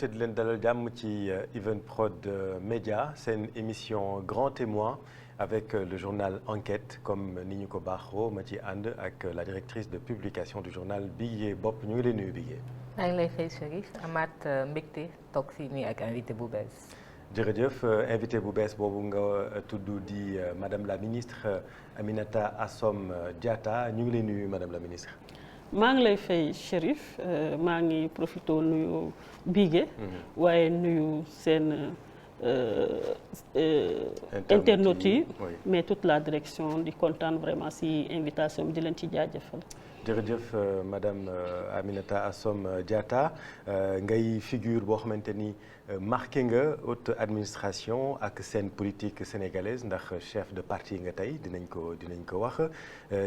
mbégte di leen dalal jàmm ci Evenprod Média seen émission Grand Témoin avec le journal Enquête comme ni ñu ko baaxoo ma ci ànd ak la directrice de publication du journal Bigué Bopp ñu ngi lay nuyu Bigué. maa ngi lay fay Chérif amaat mbégte toog fii nii ak invité bu bees. jërëjëf invité bu bees boobu nga tudd di madame la ministre Aminata Assome Diatta ñu ngi lay nuyu madame la ministre. maa ngi lay fay Chérif maa ngi profité nuyu Bigué waaye nuyu seen internautes yi mais toute la direction di kontaan vraiment si invitation bi di leen ci jaajëfal. jërëjëf madame Aminata Assome Diatta ngay figure boo xamante ni marqué nga haute administration ak scène politique sénégalaise ndax chef de parti nga tey dinañ ko wax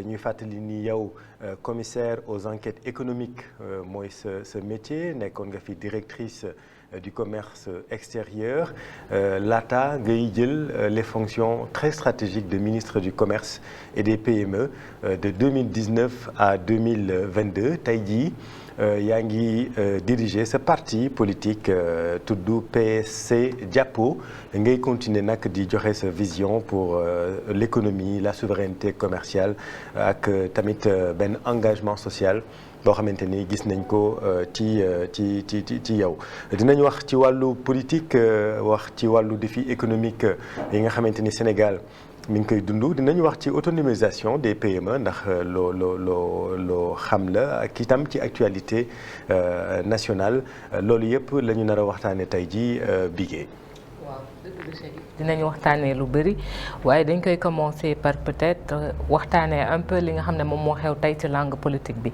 ñuy fàttali ni yow commissaire aux enquêtes économiques mooy sa métier nekkoon nga fi directrice du commerce extérieur laata ngay jël les fonctions très stratégiques de ministre du commerce et des PME de 2019 à 2022 tey jii yaa ngi diriger sa parti politique tudd PSC Jàppo ngay continuer nag di joxe sa vision pour l'économie la souveraineté commerciale ak tamit benn engagement social boo xamante ni gis nañ ko ci yow dinañ wax ci wàllu politique wax ci wàllu défi économique yi nga xamante ni Sénégal mi ngi koy dund dinañ wax ci autonomisation des PME ndax loo xam la ak itam ci actualité nationale loolu yëpp la ñu nar a waxtaanee tey jii Bigué. waaw dëgg la Chérif dinañ waxtaanee lu bëri waaye dañ koy commencer par peut-être waxtaanee un peu li nga xam ne moom moo xew tey ci langue politique bi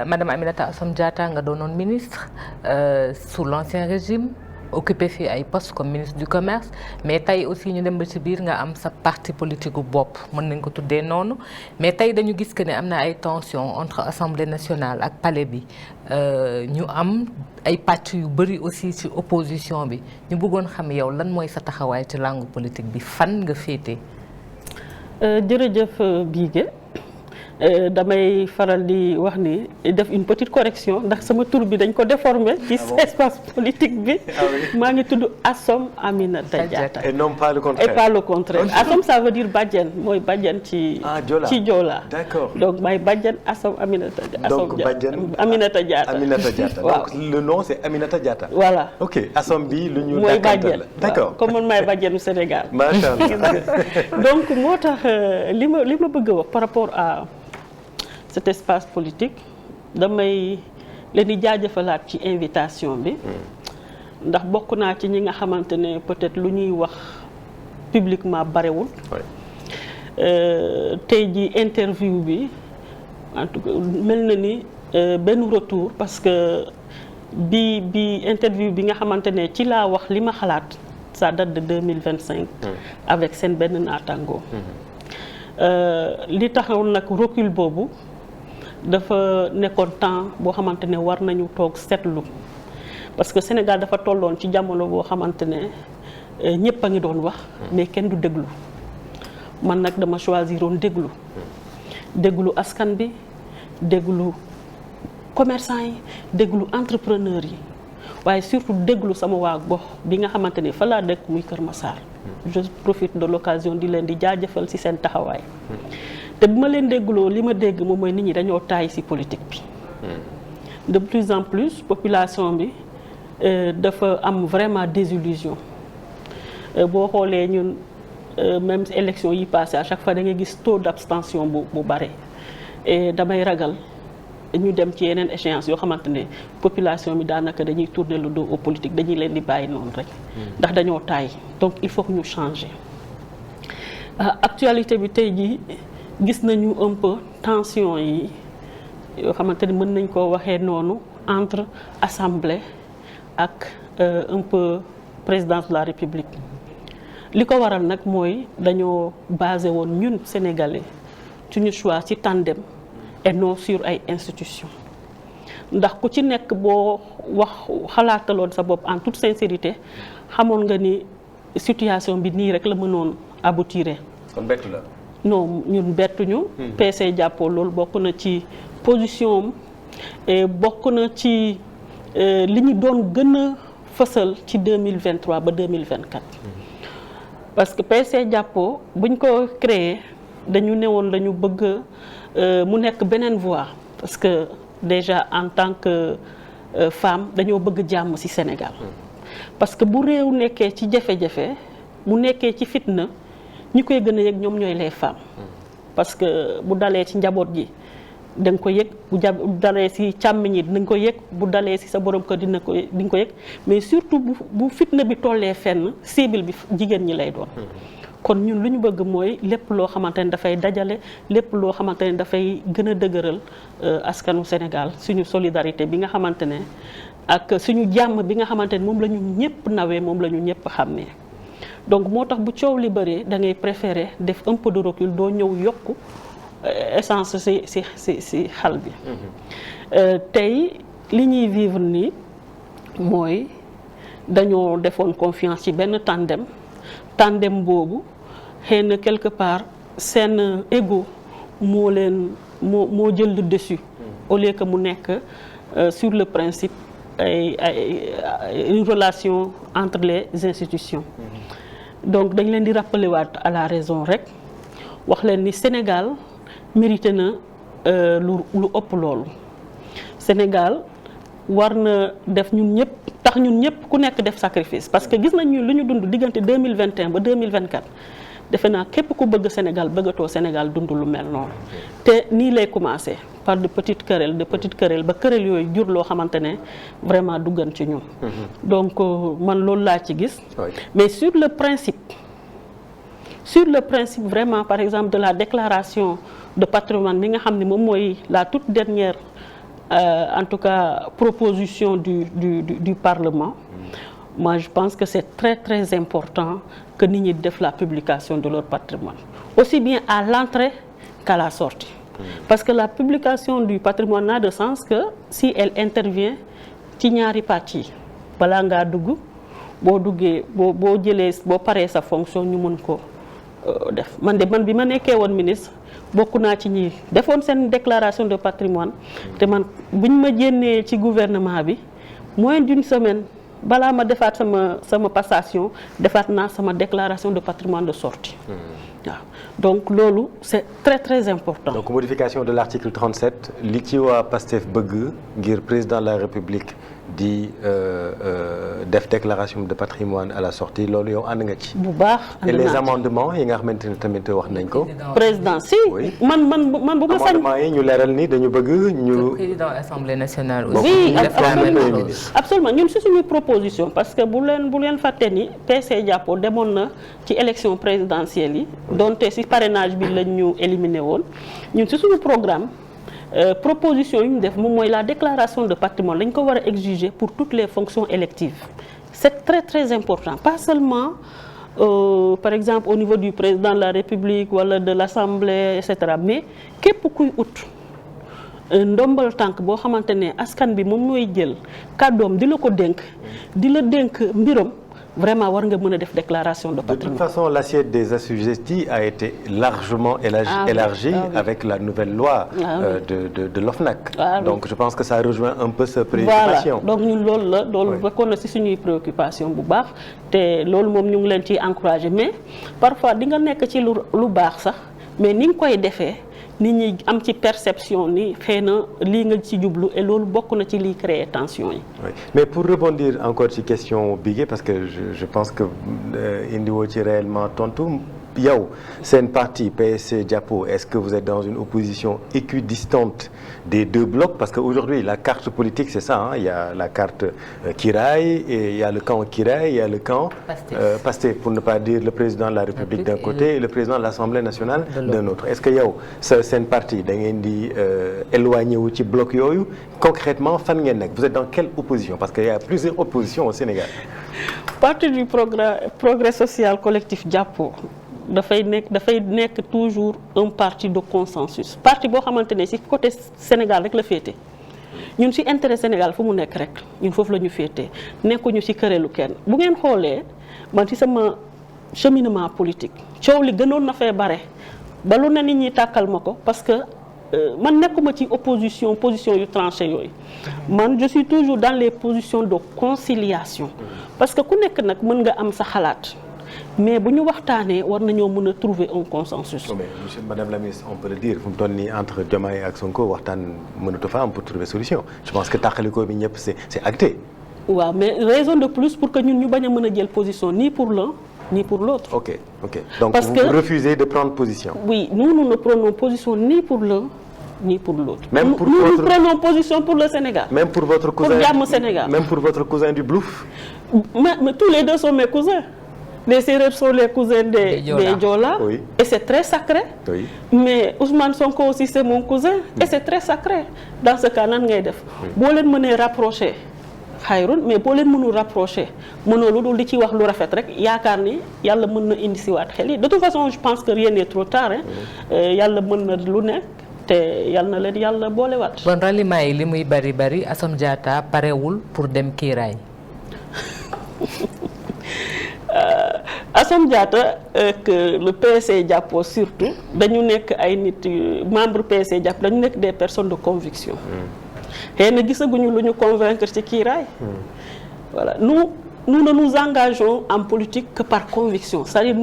madame Aminata Assome Diatta nga doonoon ministre sous l'ancien régime. occupé fii ay poste comme ministre du commerce mais tey aussi ñu dem ba ci biir nga am sa parti politique gu bopp mën nañ ko tuddee noonu mais tey dañu gis que ne am na ay tensions entre assemblée nationale ak palais bi ñu am ay pàcc yu bëri aussi ci opposition bi ñu bëggoon xam yow lan mooy sa taxawaay ci langue politique bi fan nga féete. jërëjëf Bigué damay faral di wax ni def une petite correction ndax sama tur bi dañ ko déformé ci espace politique bi maa ngi tudd Assome Aminata Diatta et non pas le contraire. et pas le contraire Assome ça veut dire bàjjen mooy bàjjen ci Joola. D'accord. donc may bàjjen Assome Aminata Aminata Diatta. Aminata Diatta. waaw donc le nom c'est Aminata Diatta. voilà ok Assome bi lu ñu. mooy bàjjen d'accord comme man maay bàjjenu Sénégal. macha allah donc moo tax li ma bëgg a wax par rapport à cet espace politique damay leen di jaajëfalaat ci invitation bi ndax bokk naa ci ñi nga xamante ne peut-être lu ñuy wax publiquement barewul tey ji interview bi en tout cas mel na ni benn retour parce que bi interview bi nga xamante ne ci laa wax li ma xalaat ça date de 2025 avec seen benn naataango li taxaw nag recul boobu dafa nekkoon temps boo xamante ne war nañu toog seetlu parce que Sénégal dafa tolloon ci jamono boo xamante ne ñëpp a ngi doon wax mais kenn du déglu man nag dama choisiroon déglu askan bi déglu commerçant yi déglu entrepreneur yi waaye surtout déglu sama waa gox bi nga xamante ne fa laa dëkk muy Kër Massar. je profite de l'occasion di leen di jaajëfal ci seen taxawaay. te bu ma leen déggloo li ma dégg moom mooy nit ñi dañoo taay ci politique bi. de plus en plus population bi dafa am vraiment désillusion boo xoolee ñun même élection yi passé à chaque fois da ngay gis taux d'abstention bu bare et damay ragal ñu dem ci yeneen échéance yoo xamante ne population bi daanaka dañuy tourner le dos aux politiques dañuy leen di bàyyi noonu rek. ndax dañoo taay donc il faut que ñu changer. actualité bi tey jii gis nañu un peu tension yi yoo xamante ne mën nañ koo waxee noonu entre assemblée ak un peu présidence de la république li ko waral nag mooy dañoo basé woon ñun sénégalais suñu choix ci tandem et non sur ay institutions ndax ku ci nekk boo wax xalaataloon sa bopp en toute sincérité xamoon nga ni situation bi nii rek la mënoon aboutir. kon bettu la. non ñun bettuñu. PC Jàppo loolu bokk na ci position am bokk na ci li ñu doon gën a fësal ci 2023 ba 2024 parce que PC Jàppo buñ ko créé dañu newoon dañu bëgg mu nekk beneen voie parce que déjà en tant que femme dañoo bëgg jàmm ci Sénégal parce que bu réew nekkee ci jafe-jafe mu nekkee ci fitna ñi koy gën a yëg ñoom ñooy les femmes parce que bu dalee ci njaboot ji da nga ko yëg bu dalee ci càmmiñ yi dinañ ko yëg bu dalee ci sa borom kër di nga ko yëg mais surtout bu fitna bi tollee fenn cible bi jigéen ñi lay doon kon ñun lu ñu bëgg mooy lépp loo xamante ne dafay dajale lépp loo xamante ne dafay gën a dëgëral askanu Sénégal suñu solidarité bi nga xamante ne ak suñu jàmm bi nga xamante ne moom la ñu ñëpp nawee moom la ñu ñëpp xàmmee donc moo tax bu coow li bëree da ngay préférer def un peu de recul doo ñëw yokku essence ci xal bi tey li ñuy vivre nii mooy dañoo defoon confiance ci benn tandem boobu xëy na quelque part seen ego moo jël le dessus au lieu que mu nekk sur le principe une relation entre les institutions donc dañ leen di rappeler waat à la raison rek wax leen ni Sénégal mérité na lu ëpp loolu Sénégal war na def ñun ñëpp ku nekk def sacrifice parce que gis nañu lu ñu dund diggante 2021 ba 2024 defe naa képp ku bëgg Sénégal bëggatoo Sénégal dund lu mel noonu te nii lay commencer par de petites querelles ba querelles yooyu jur loo xamante ne vraiment du gën ci ñun donc man loolu laa ci gis mais sur le principe vraiment par exemple de la déclaration de patrimoine bi nga xam ne moom mooy la toute dernière en tout cas proposition du Parlement moi je pense que c'est très très important que nit ñi def la publication de leur patrimoine aussi bien à l'entrée qu'à la sortie parce que la publication du patrimoine n'a de sens que si elle intervient ci ñaari parties balaa ngaa dugg boo duggee boo paree sa fonction ñu mën ko def man bi ma nekkee woon ministre bokk naa ci ñi defoon seen déclaration de patrimoine te man buñ ma génnee ci gouvernement bi moins d'une semaine balaa ma defaat sama passation defaat naa sama déclaration de patrimoine de sortie waaw donc loolu c'est très très important. Donc modification de l'article 37 li ci waa PASTEF bëgg ngir président de la République di def déclaration de patrimoine à la sortie loolu yow ànd nga ci. bu baax et les amendements yi nga xamante ne tamit wax nañ ko. président si man bu ma sañ. amendements yi ñu leeral ni dañu bëgg ñu. président assemblée nationale aussi. oui absolument ñun si suñu proposition parce que bu leen fàtte ni PC Jàppo demoon na ci élection présidentielle yi donte si parrainage bi lañ ñu éliminé woon ñun si suñu programme. Proposition yu ñu def moom mooy la déclaration de patrimoine lañ ko war a exiger pour toutes les fonctions électives c'est très très important pas seulement par exemple au niveau du président de la République wala de l'Assemblée et cetera mais képp kuy ut ndombal tànk boo xamante ne askan bi moom mooy jël kàddoom di la ko dénk mbiram vraiment war nga mën a def déclaration de patrimoine. De toute façon, l'assiette des assujettis a été largement élargie avec la nouvelle loi de l'OFNAC. Donc je pense que ça rejoint un peu sa préoccupation. Voilà. Donc ñun loolu bokkoon na ci suñuy préoccupation bu baax te loolu moom ñu ngi leen ciy encourager mais parfois di nga nekk ci lu baax sax mais ni nga koy defee nit ñi am ci perception ni xëy na lii nga ci jublu et loolu bokk na ci liy créer tension yi. Oui. Mais pour rebondir encore ci question Bigué parce que je pense que indiwoo ci réellement tontu yow seen parti PSC Jàppo est-ce que vous êtes dans une opposition équidistante des deux blocs parce que aujourd'hui la carte politique c'est ça il y a la carte Kiraay et il y a le camp Kiraay il y a le camp Pastef pour ne pas dire le président de la République d'un côté et le président de l'Assemblée nationale d'un autre est-ce que yow seen parti da ngeen di éloigné wu ci bloc yooyu concrètement fan ngeen nekk vous êtes dans quelle opposition parce qu'il y a plusieurs oppositions au Sénégal. Parti du progrès social collectif Jàppo dafay nekk toujours un parti de consensus parti boo xamante ne ci côté Sénégal rek la féete ñun ci intérêt Sénégal fu mu nekk rek ñun foofu la ñu féete nekkuñu ci këreelu kenn bu ngeen xoolee man ci sama cheminement politique coow li gënoon na fee bare ba lu ne nit ñi tàkkal ma ko parce que man nekkuma ci position yu tranché yooyu man je suis toujours dans les positions de conciliation parce que ku nekk nag mën nga am sa xalaat mais bu ñu waxtaanee war nañoo mën a trouver un consensus. mais monsieur madame la ministre on peut le dire fu mu toll nii entre Diomaye ak Sonko waxtaan mënatu fa am pour trouver solution je pense que tàqalikoo bi ñëpp c'est acté. waaw mais raison de plus pour que ñun ñu bañ a mën a jël position ni pour l'un ni pour l'autre. ok donc parce vous refusez de prendre position. oui nous ne prenons position ni pour l'un ni pour l'autre. Même pour nous prenons position pour le Sénégal. Même pour votre cousin. Pour jàmm Sénégal. Même pour votre cousin du Blouf. Mais tous les deux sont mes cousins. Les Sérères sont les cousins des Diola. Oui. Et c'est très sacré. Oui. Mais Ousmane Sonko aussi c'est mon cousin. Et c'est très sacré. Dans ce cas nan ngay def. boo leen mënee rapprocher xayrun mais boo leen mënul rapprocher mënoo lu dul di ci wax lu rafet rek yaakaar ni yàlla mën na indi si waat xel yi de toute façon je pense que rien n'est trop tard yàlla mën na lu nekk te yàlla na leen yàlla boolewaat. bon ralliement yi li muy bari Assome Diatta parewul pour dem kiiraay. Assome Diatta que le PSC jàppoo surtout dañu nekk ay nit membre PSC jàpp dañu nekk des personnes de conviction. xëy na gisaguñu lu ñu convaincre ci kiiraay. voilà nous ne nous engageons en politique que par conviction c'est-à-dire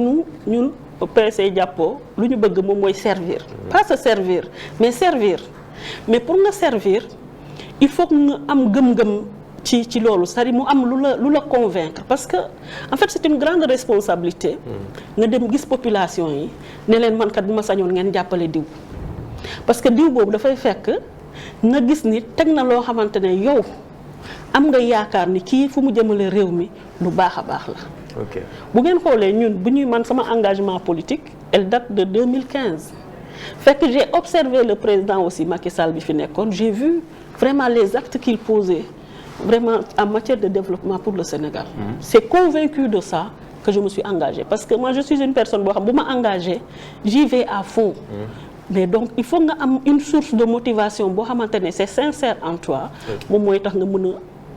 ñun PSC jàppoo lu ñu bëgg moom mooy servir. pas se servir mais servir mais pour nga servir il faut que nga am gëm-gëm ci loolu c'est-à-dire mu am lu la convaincre parce que en fait c'est une grande responsabilité. nga dem gis population yi ne leen man kat bu ma sañoon ngeen jàppale diw parce que diw boobu dafay fekk. nga gis ni teg na loo xamante ne yow am nga yaakaar ni kii fu mu jëmale réew mi lu baax a baax la. ok bu ngeen xoolee ñun bu ñuy man sama engagement politique elle date de 2015 fekk j'ai observé le président aussi Macky Sall bi fi nekkoon j'ai vu vraiment les actes qu'il posait vraiment en matière de développement pour le Sénégal. C'est convaincu de ça que je me suis engagée parce que moi je suis une personne boo xam bu ma engagée j'y vais à fond. Mais donc il faut nga am une source de motivation boo xamante ne c'est sincère en toi moom mooy tax nga mën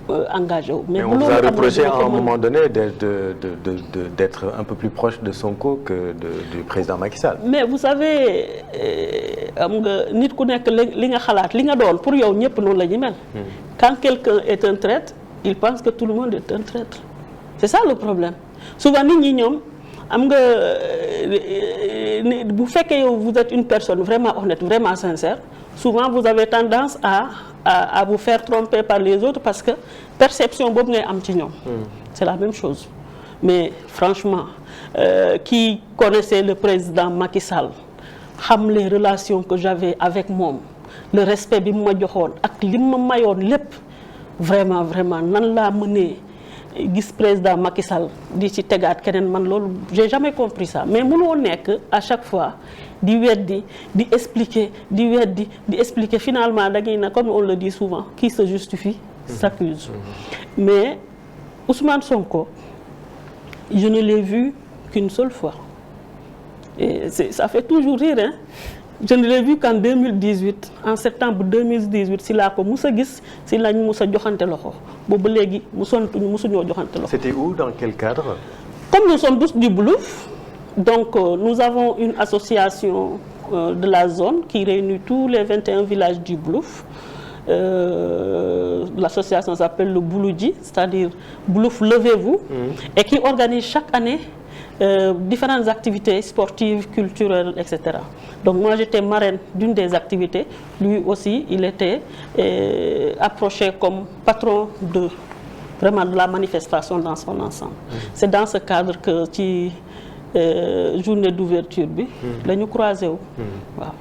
a engagé wu. Mais on vous a reproché à un moment donné d'être un peu plus proche de Sonko que du président Macky Sall. Mais vous savez am nga nit ku nekk li nga xalaat li nga doon pour yow ñëpp noonu la ñu mel. Quand quelqu'un est un traître il pense que tout le monde est un traître. C'est ça le problème souvent nit ñi ñoom. am nga bu fekkee yow vous êtes une personne vraiment honnête vraiment sincère souvent vous avez tendance à vous faire tromper par les autres parce que perception boobu ngay am ci ñoom. C'est la même chose mais franchement qui connaissait le président Macky Sall xam les relations que j'avais avec moom le respect bi mu ma joxoon ak li ma mayoon lépp vraiment nan laa mënee. gis président Macky Sall di ci tegaat keneen man loolu j'ai jamais compris ça mais mënoo nekk à chaque fois di weddi di expliquer finalement da ngay na comme on le dit souvent qui se justifie s'accuse. Mais Ousmane Sonko je ne l'ai vu qu'une seule fois et ça fait toujours rire hein. Je ne l'ai vu qu'en 2018 en septembre 2018 si laa ko mus a gis si lañ mus a joxante loxo boobu léegi musuñoo joxante loxo. C'était où dans quel cadre? Comme nous sommes tous du Blouf donc nous avons une association de la zone qui réunit tous les 21 villages du Blouf. L'association s'appelle le Bouloudji c'est-à-dire Blouf levez-vous et qui organise chaque année différentes activités sportives, culturelles, etc. Donc moi j'étais marraine d'une des activités. Lui aussi il était approché comme patron de la manifestation dans son ensemble. C'est dans ce cadre que ci journée d'ouverture bi la ñu croisé wu. waaw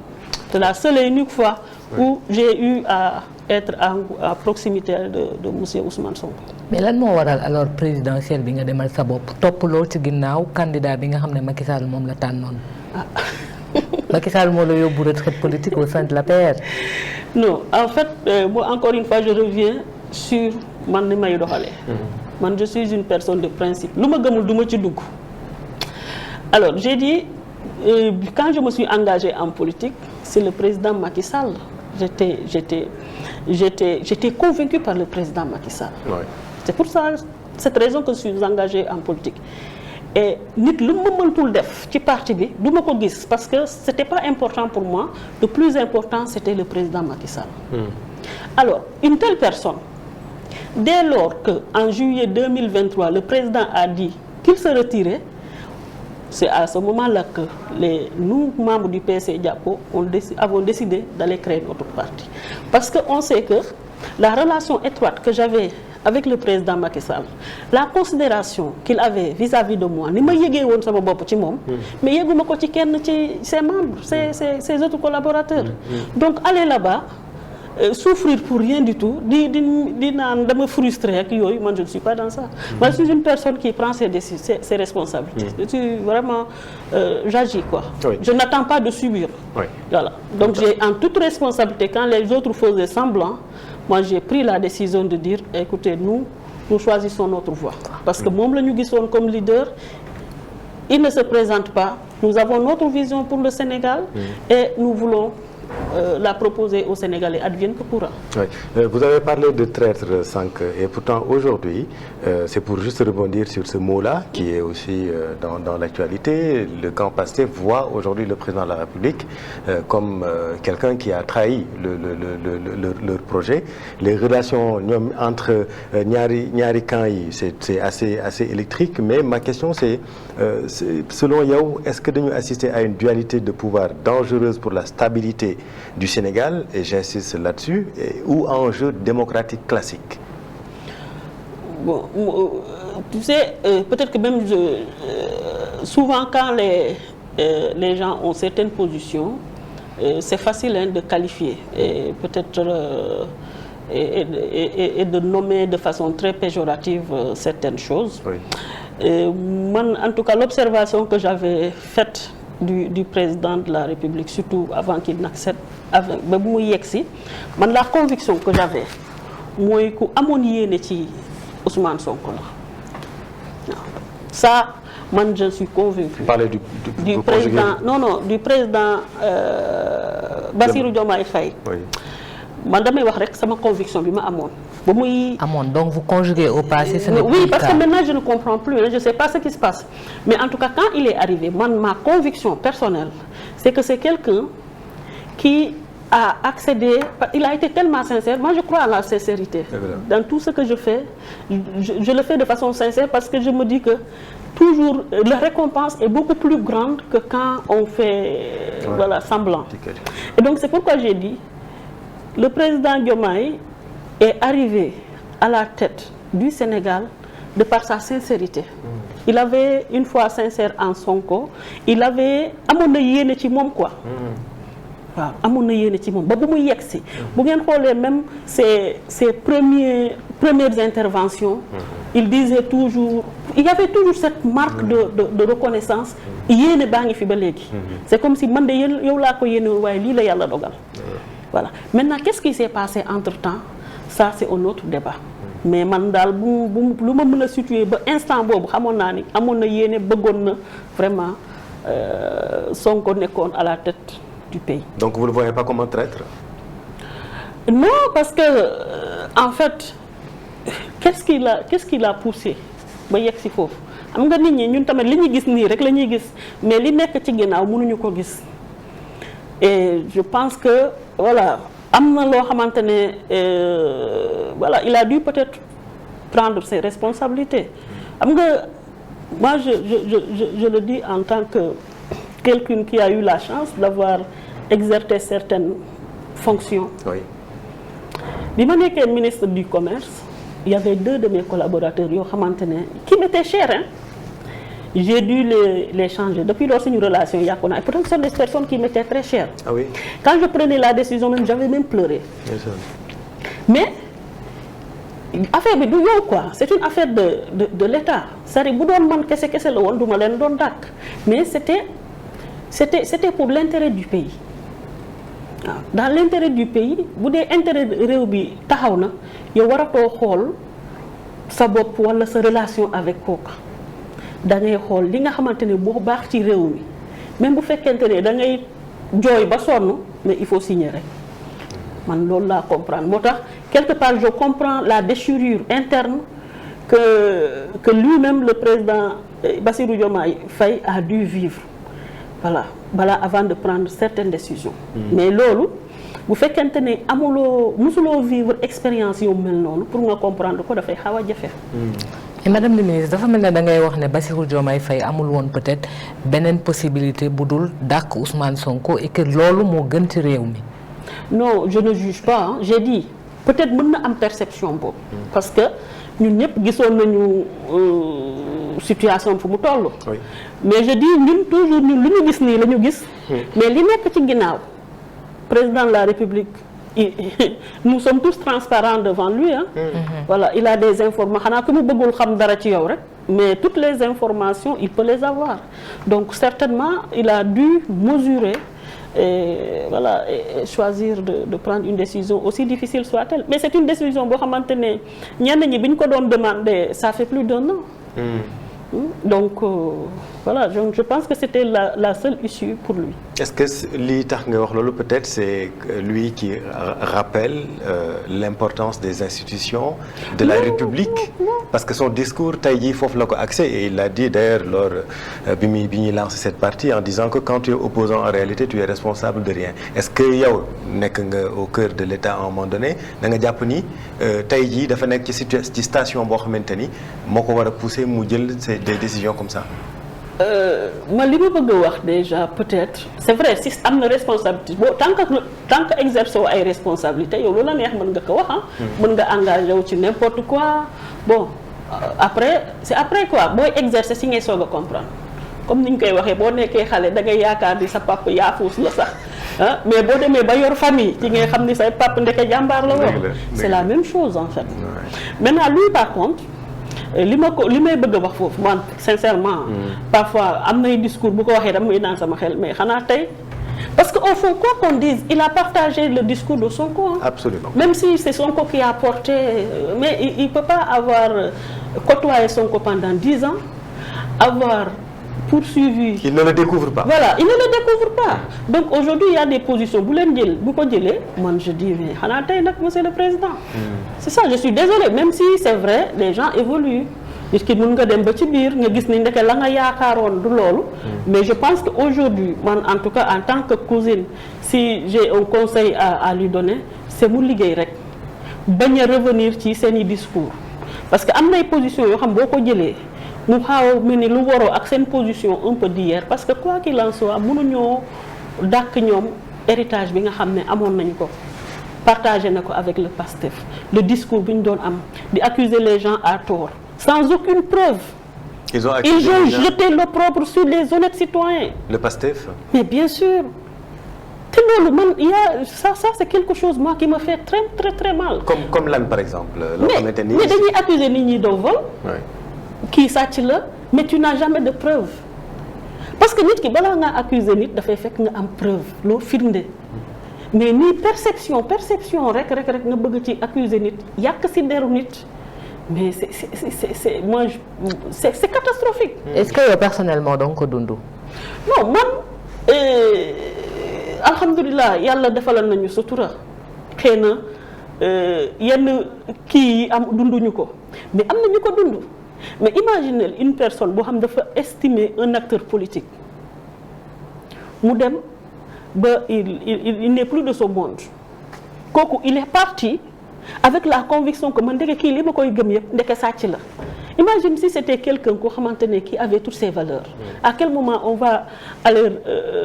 c'est la seule et unique fois où j'ai eu à être à proximité de monsieur Ousmane Sonko. mais lan moo waral alors présidentielle bi nga demal sa bopp topp lool ci ginnaaw candidat bi nga xam ne Macky Sall moom la tànnoon. Macky Sall moo la yóbbu retraite politique au sein de l'APR. Non en fait moi encore une fois je reviens sur man ni may doxalee. man je suis une personne de principe lu ma gëmul du ma ci dugg. Alors j'ai dit quand je me suis engagée en politique c'est le président Macky Sall j'étais convaincue par le président Macky Sall. Ouais. C'est pour ça cette raison que je suis engagée en politique et nit lu ma mëntul def ci parti bi du ma ko gis parce que c'était pas important pour moi, le plus important c'était le président Macky Sall. Alors une telle personne, dès lors que en juillet 2023 le président a dit qu'il se retirait, c'est à ce moment-là que nous membres du PSC Diapo avons décidé d'aller créer notre parti, parce que on sait que la relation étroite que j'avais avec le président Macky Sall, la considération qu'il avait vis-à-vis de moi, ni ma yëgee woon sama bopp ci moom, mais yëguma ko ci kenn ci ses membres, ses autres collaborateurs. Donc aller là-bas, souffrir pour rien du tout, di naan dama frustré ak yooyu, man je ne suis pas dans ça. Moi je suis une personne qui prend ses responsabilités. Je suis vraiment j'agis quoi. Oui. Je n'attends pas de subir. Oui. Voilà. Donc j'ai en toute responsabilité, quand les autres faisaient semblant, moi j'ai pris la décision de dire écoutez, nous choisissons notre voie, parce que moom la ñu gisoon comme leader, il ne se présente pas, nous avons notre vision pour le Sénégal et nous voulons la proposer aux Sénégalais, advienne que pourra. Oui. Vous avez parlé de traître sànq, et pourtant aujourd'hui, c'est pour juste rebondir sur ce mot-là qui est aussi dans l'actualité. Le camp PASTEF voit aujourd'hui le président de la République comme quelqu'un qui a trahi leur projet. Les relations entre ñaari camps yi, c'est assez électrique, mais ma question c'est selon yow, est-ce que dañu assister à une dualité de pouvoir dangereuse pour la stabilité du Sénégal, et j'insiste là-dessus, ou à un jeu démocratique classique? Bon, tu sais, peut-être que même souvent quand les gens ont certaines positions, c'est facile de qualifier et peut-être et de nommer de façon très péjorative certaines choses. Oui. Man, en tout cas, l'observation que j'avais faite du président de la République, surtout avant qu'il n'accepte, ba bu muy yegsi, man la conviction que j'avais mooy ku amoon yéene ci Ousmane Sonko la. Ça, man je suis convaincu. Parler du président, non, du président Bassirou Diomaye Faye. Oui. Man damay wax rek sama conviction bi ma amoon. Ba muy donc vous conjuguez au passé, ce n'est plus oui, le parce cas. que maintenant je ne comprends plus, je ne sais pas ce qui se passe. Mais en tout cas, quand il est arrivé, ma conviction personnelle, c'est que c'est quelqu'un qui a accédé, il a été tellement sincère. Moi, je crois à la sincérité. Dans tout ce que je fais, je le fais de façon sincère parce que je me dis que toujours, la récompense est beaucoup plus grande que quand on fait voilà, semblant. Et donc, c'est pourquoi j'ai dit, le président Diomaye est arrivé à la tête du Sénégal de par sa sincérité. Il avait une foi sincère en Sonko. Il avait amoon na yéene ci moom quoi. waaw amoon na yéene ci moom ba bu muy yegsi. bu ngeen xoolee même ses premières interventions. Il disait toujours, il y avait toujours cette marque de reconnaissance. yéene baa ngi fi ba léegi. C'est comme si man de yow laa ko yéene waaye lii la yàlla dogal. Voilà. Maintenant, qu'est-ce qui s'est passé entre-temps? Ça, c'est un autre débat. Mais man daal lu ma mën a situer ba instant boobu xamoon naa ni amoon na yéene bëggoon na vraiment Sonko nekkoon à la tête du pays. Donc vous ne le voyez pas comme un traître? Non, parce que en fait, qu'est-ce qui l'a poussé ba yegg si foofu? Am nga nit ñi ñun tamit li ñu gis nii rek la ñuy gis, mais li nekk ci ginnaaw mënuñu ko gis. Et je pense que voilà. Am na loo xamante ne voilà, il a dû peut-être prendre ses responsabilités. Am nga moi je le dis en tant que quelqu'un qui a eu la chance d'avoir exercé certaines fonctions. Oui. Bi ma nekkee ministre du commerce, il y avait 2 de mes collaborateurs yoo xamante ne qui m'étaient chers, hein. J'ai dû les changer. Depuis lors, c'est une relation yàqu na. Et pourtant, ce sont des personnes qui m'étaient très chères. Ah oui. Quand je prenais la décision, même, j'avais même pleuré. Mais, affaire bi du yow quoi. C'est une affaire de l'État. C'est-à-dire, bu doon man kese la woon, duma leen doon dàkk. Mais c'était pour l'intérêt du pays. Dans l'intérêt du pays, bu dee intérêt réew bi taxaw na, yow waratoo xool sa bopp wala sa relation avec kooka. Da ngay xool li nga xamante ne boo baax ci réew mi même bu fekkente ne da ngay jooy ba sonn mais il faut signer rek man loolu laa comprendre moo tax quelque part je comprends la déchirure interne que lui-même le président Bassirou Diomaye Faye a dû vivre voilà avant de prendre certaines décisions. Mais loolu bu fekkente ne musuloo vivre expérience yu mel noonu pour nga comprendre ko dafay xaw a jafe. Et madame la ministre dafa mel ne da ngay wax ne Bassirou Diomaye Faye amul woon peut-être beneen possibilité bu dul dàq Ousmane Sonko et que loolu moo gën ci réew mi. Non, je ne juge pas hein. J'ai dit peut-être mën na am perception boobu. Parce que ñun ñëpp gisoon nañu situation fu mu toll. Mais je dis ñun toujours ñun lu ñu gis nii la ñu gis. Mais li nekk ci ginnaaw président de la République nous sommes tous transparents devant lui hein. Voilà, il a des informations xanaa ku mu bëggul xam dara ci yow rek mais toutes les informations il peut les avoir. Donc certainement il a dû mesurer et choisir de prendre une décision aussi difficile soit-elle. Mais c'est une décision boo xamante ne ñenn ñi bi ñu ko doon demander ça fait plus d'un an. Donc voilà, je pense que c'était la seule issue pour lui. Est-ce que lii tax nga wax loolu peut-être c'est lui qui rappelle l'importance des institutions de la République? Parce que son discours tey jii foofu la ko accès et il l'a dit d'ailleurs lors bi ñuy lancé cette partie en disant que quand tu es opposant en réalité tu es responsable de rien. Est-ce que yow nekk nga au cœur de l'État à un moment donné da nga jàpp ni tey jii dafa nekk ci station boo xamante ni moo ko war a pousser mu jël des décisions comme ça? Ma li ma bëgg a wax déjà peut-être c'est vrai si am na responsabilité boo tant que exercer ay responsabilités yow loolu la neex mën nga ko wax ah. mën nga engagé wu ci n'importe quoi bon après c'est après quoi booy exercer si ngay soog a comprendre comme ni ñu koy waxee boo nekkee xale da ngay yaakaar ni sa papa yaafuus la sax ah mais boo demee ba yor famille ci ngay xam ni say papa ndeke jàmbaar la woon. C'est la même chose en fait. Maintenant lui par contre. li may bëgg a wax foofu man sincèrement parfois am nay discours bu ko waxee dama muy naan sama xel mais xanaa tey parce que au fond quoi qu'on dise il a partagé le discours de Sonko hein. Absolument. Même si c'est Sonko qui a porté mais il peut pas avoir côtoyé Sonko pendant 10 ans avoir poursuivi. Il ne le découvre pas. Voilà, il ne le découvre pas. Donc aujourd'hui il y a des positions bu ko jëlee man je dis mais xanaa tey nag monsieur le président. C'est ça, je suis désolée même si c'est vrai les gens évoluent. Nit ki mën nga dem ba ci biir nga gis ni ndeke la nga yaakaaroon du loolu. Mais je pense que aujourd'hui man en tout cas en tant que cousine si j'ai un conseil à lui donner c'est mu liggéey rek bañ a revenir ci seeni discours parce que am nay positions yoo xam boo ko jëlee. mu xaw mel ni lu waroo ak seen position un peu d'hier parce que quoi qu'il en soit mënuñoo dàq ñoom héritage bi nga xam ne amoon nañ ko partagé na ko avec le PASTEF le discours bi ñu doon am di accuser les gens à tort sans aucune preuve. Ils ont jeté l'opprobre sur les honnêtes citoyens. Le PASTEF? Mais bien sûr. te loolu man ça c'est quelque chose moi qui me fait très très très mal. Comme lan par exemple. mais dañuy accuser nit ñi de vol. Kii sàcc la mais tu n'as jamais de preuve parce que nit ki balaa ngaa accuser nit dafay fekk nga am preuve loo firnde mais nii perception rek nga bëgg ci accuser nit yàq ci deru nit mais c'est moi c'est catastrophique. Est-ce que yow personnellement donc ko dund? Non man alhamdulilah yàlla defalal nañu sutura xëy na yenn kii yi am dunduñu ko mais am na ñu ko dund. Mais imaginez une personne boo xam dafa estimer un acteur politique mu dem ba il n'est plus de ce monde kooku il est parti avec la conviction que man ndeke kii li ma koy gëm yëpp ndeke sàcc la. Imagine si c'était quelqu'un koo xamante ne qui avait toutes ces valeurs. À quel moment on va aller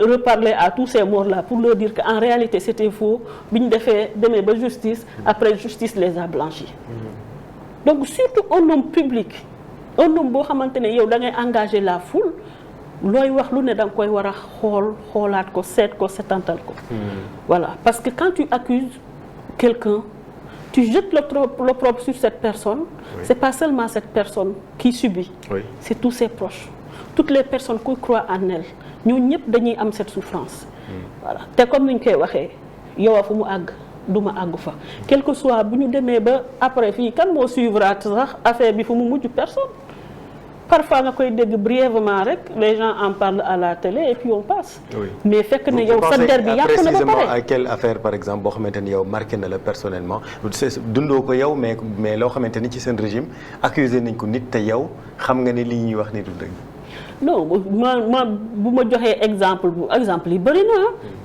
reparler à tous ces morts là pour leur dire qu'en réalité c'était faux bi ñu demee ba justice après justice les a blanchis. Donc surtout un homme public. Un homme boo xamante ne yow da ngay engager la foule looy wax lu ne da nga koy war a xoolaat ko seetantal ko. Voilà parce que quand tu accuses quelqu'un tu jettes l'opprobre sur cette personne. C'est pas seulement cette personne qui subit. C'est tous ses proches toutes les personnes qui croient en elle ñooñu ñëpp dañuy am cette souffrance. Voilà te comme ni ñu koy waxee yow a fu mu àgg. duma àggu fa quel que soit bu ñu demee ba après fii kan moo suivra sax affaire bi fu mu mujj personne parfois nga koy dégg brièvement rek les gens en parlent à la télé et puis on passe. Oui. mais fekk ne yow sa der bi yàqu na ba précisément pare. à quelle affaire par exemple boo xamante ni yow marqué na la personnellement dundoo ko yow mais loo xamante ni ci seen régime accusé nañ ko nit te yow xam nga ni li ñuy wax ni du dëgg. non ma bu ma joxee exemple yi bëri na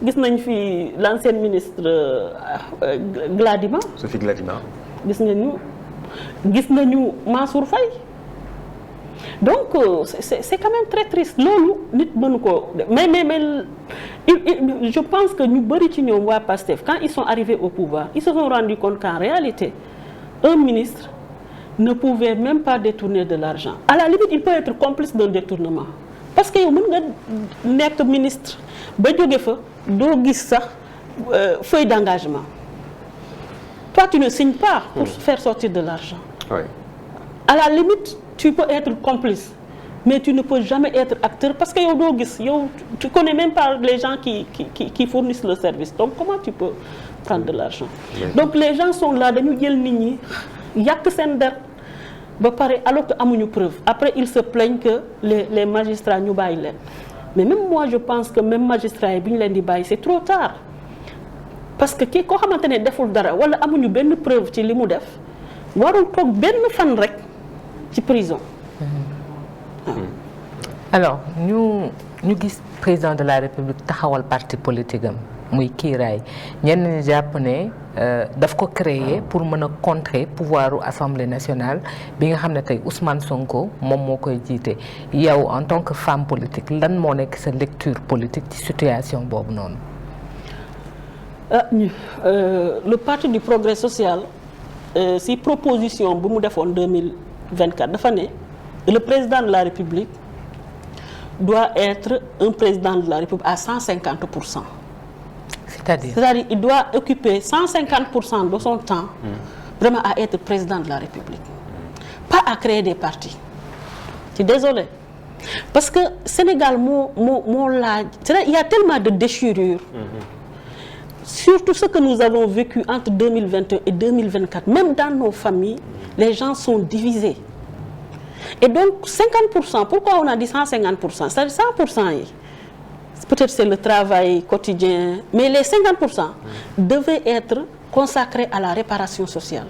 gis nañ fi l'ancienne ministre Gladima. Sophie Gladima. gis nañu Mansour Faye donc c'est quand même très triste loolu nit mënu ko mais je pense que ñu bëri ci ñoom waa PASTEF quand ils sont arrivés au pouvoir ils se sont rendu compte qu'en réalité un ministre ne pouvait même pas détourner de l'argent. À la limite, il peut être complice d'un détournement. Parce que yow mën nga nekk ministre ba jóge fa doo gis sax feuille d'engagement. Toi, tu ne signes pas pour faire sortir de l'argent. Oui. À la limite, tu peux être complice, mais tu ne peux jamais être acteur parce que yow doo gis yow tu connais même pas les gens qui fournissent le service. Donc comment tu peux prendre de l'argent? Donc les gens sont là dañu jël nit ñi yàq seen der. ba pare alors que amuñu preuve après ils se plaignent que les magistrats ñu bàyyi leen mais même moi je pense que même magistrats yi bi ñu leen di bàyyi c'est trop tard parce que kii koo xamante ne deful dara wala amuñu benn preuve ci li mu def warul toog benn fan rek ci prison. alors ñu gis président de la République taxawal parti politique am muy kiiraay ñenn ñi jàpp ne daf ko créer pour mën a contrer pouvoiru Assemblée nationale bi nga xam ne tey Ousmane Sonko moom moo koy jiite yow en tant que femme politique lan moo nekk sa lecture politique ci situation boobu noonu. Le parti du progrès social si proposition bu mu defoon 2024 dafa ne le président de la République doit être un président de la République à 150%. C'est-à-dire il doit occuper 150% de son temps vraiment à être président de la République. Pas à créer des partis. Je suis désolée. Parce que Sénégal il y a tellement de déchirures. Surtout ce que nous avons vécu entre 2021 et 2024. Même dans nos familles, les gens sont divisés. Et donc 50%, pourquoi on a dit 150%? C'est-à-dire 100%. Peut-être c'est le travail quotidien, mais les 50% devaient être consacrés à la réparation sociale.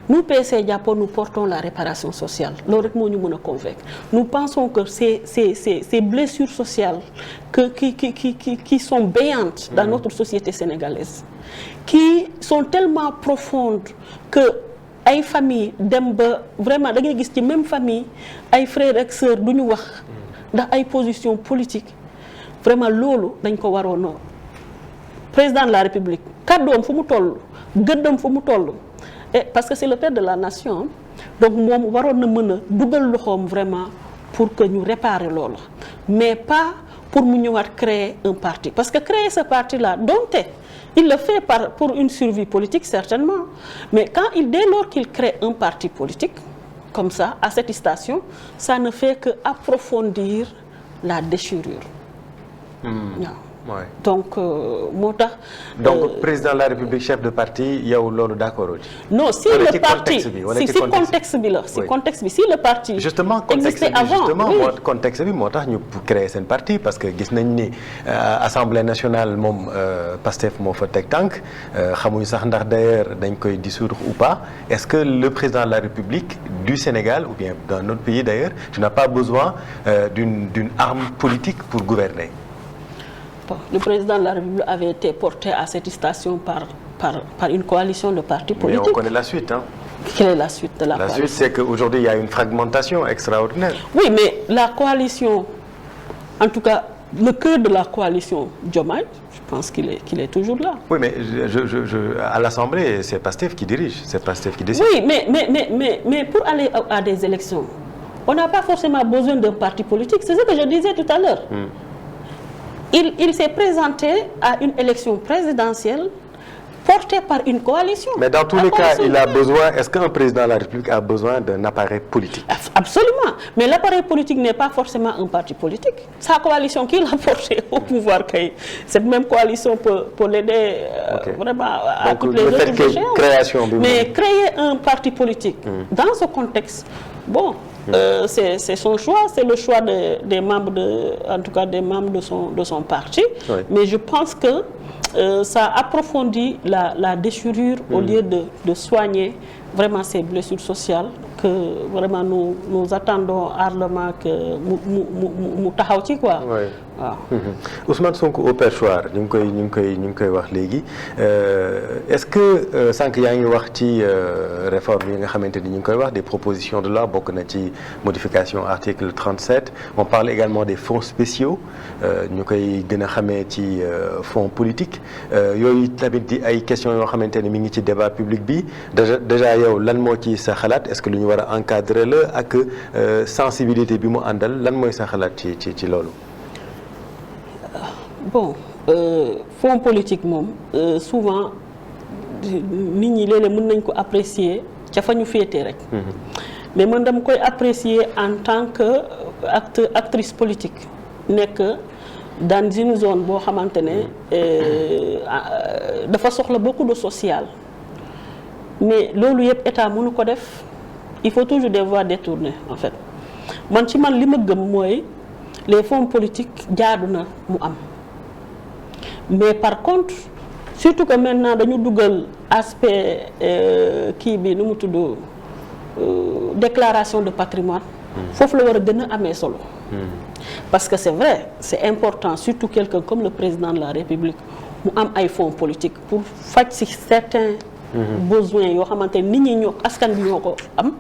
Nous, PSC Diapo, nous portons la réparation sociale. Nous pensons que ces blessures sociales qui sont béantes dans notre société sénégalaise, qui sont tellement profondes que ay famille dem ba vraiment da ngay gis ci même famille ay frères ak sœurs du ñu wax ndax ay position politique vraiment loolu dañ ko waroon président de la République kàddoom fu mu toll gëddam fu mu toll et parce que c'est le père de la nation donc moom waroon na mën a dugal loxoom vraiment pour que ñu réparer loolu mais pas pour mu ñëwaat créer un parti parce que créer ce parti là donte il le fait pour une survie politique certainement mais dès lors qu'il crée un parti politique comme ça à cette station ça ne fait que approfondir la déchirure. Ouais. Donc moo tax. donc président de la République chef de parti yow loolu d'accord. non si le parti si contexte bi la si contexte bi si le parti. justement existait avant contexte bi moo tax ñu créer seen parti parce que gis nañ ni assemblée nationale moom Pastef moo fa teg tànk xamuñu sax ndax d'ailleurs dañ koy dissoudre ou pas est-ce que le président de la République du Sénégal ou bien d'un autre pays d'ailleurs tu n'as pas besoin d'une arme politique pour gouverner. Le président de la République avait été porté à cette station par une coalition de partis politiques. Mais on connaît la suite, hein? Quelle est la suite de la coalition? La suite, c'est qu'aujourd'hui, il y a une fragmentation extraordinaire. Oui, mais la coalition, en tout cas, le cœur de la coalition Diomaye, je pense qu'il est toujours là. Oui, mais à l'Assemblée, c'est Pastef qui dirige, c'est Pastef qui décide. Oui, mais pour aller à des élections, on n'a pas forcément besoin d'un parti politique. C'est ce que je disais tout à l'heure. Il s'est présenté à une élection présidentielle portée par une coalition. Mais dans tous les cas, il a besoin. Est-ce qu'un président de la République a besoin d'un appareil politique? Absolument. Mais l'appareil politique n'est pas forcément un parti politique. Sa coalition qui l'a porté au pouvoir, cette même coalition peut l'aider vraiment à toutes les autres échéances. Mais créer un parti politique dans ce contexte, bon, c'est son choix, c'est le choix des membres en tout cas des membres de son parti. Oui. Mais je pense que ça approfondit la déchirure au lieu de soigner vraiment ces blessures sociales que vraiment nous attendons ardemment que mu taxaw ci quoi. Oui. waaw. Ousmane Sonko au perchoir ñu ngi koy wax léegi est-ce que sànq yaa ngi wax ci réforme yi nga xamante ni ñu ngi koy wax des propositions de loi bokk na ci modification article 37 on parle également des fonds spéciaux ñu koy gën a xamee ci fonds politique yooyu tamit di ay questions yoo xamante ni mi ngi ci débat public bi déjà yow lan moo ci sa xalaat est-ce que lu ñu war a encadrer la ak sensibilité bi mu àndal lan mooy sa xalaat ci loolu. Bon fonds politique moom souvent nit ñi léeg-léeg mën nañ ko apprécier ca fa ñu féetee rek. mais man dama koy apprécier en tant que actrice politique nekk dans une zone boo xamante ne dafa soxla beaucoup de social mais loolu yëpp état mënu ko def il faut toujours des voies détournées en fait man ci man li ma gëm mooy les fonds politiques jaadu na mu am. mais par contre surtout que maintenant dañu dugal aspect kii bi nu mu tudd déclaration de patrimoine foofu la war a gën a amee solo parce que c'est vrai c'est important surtout quelqu'un comme le président de la République mu am ay fonds politiques pour faj ci certains besoins yoo xamante nit ñi ñoo askan bi ñoo ko am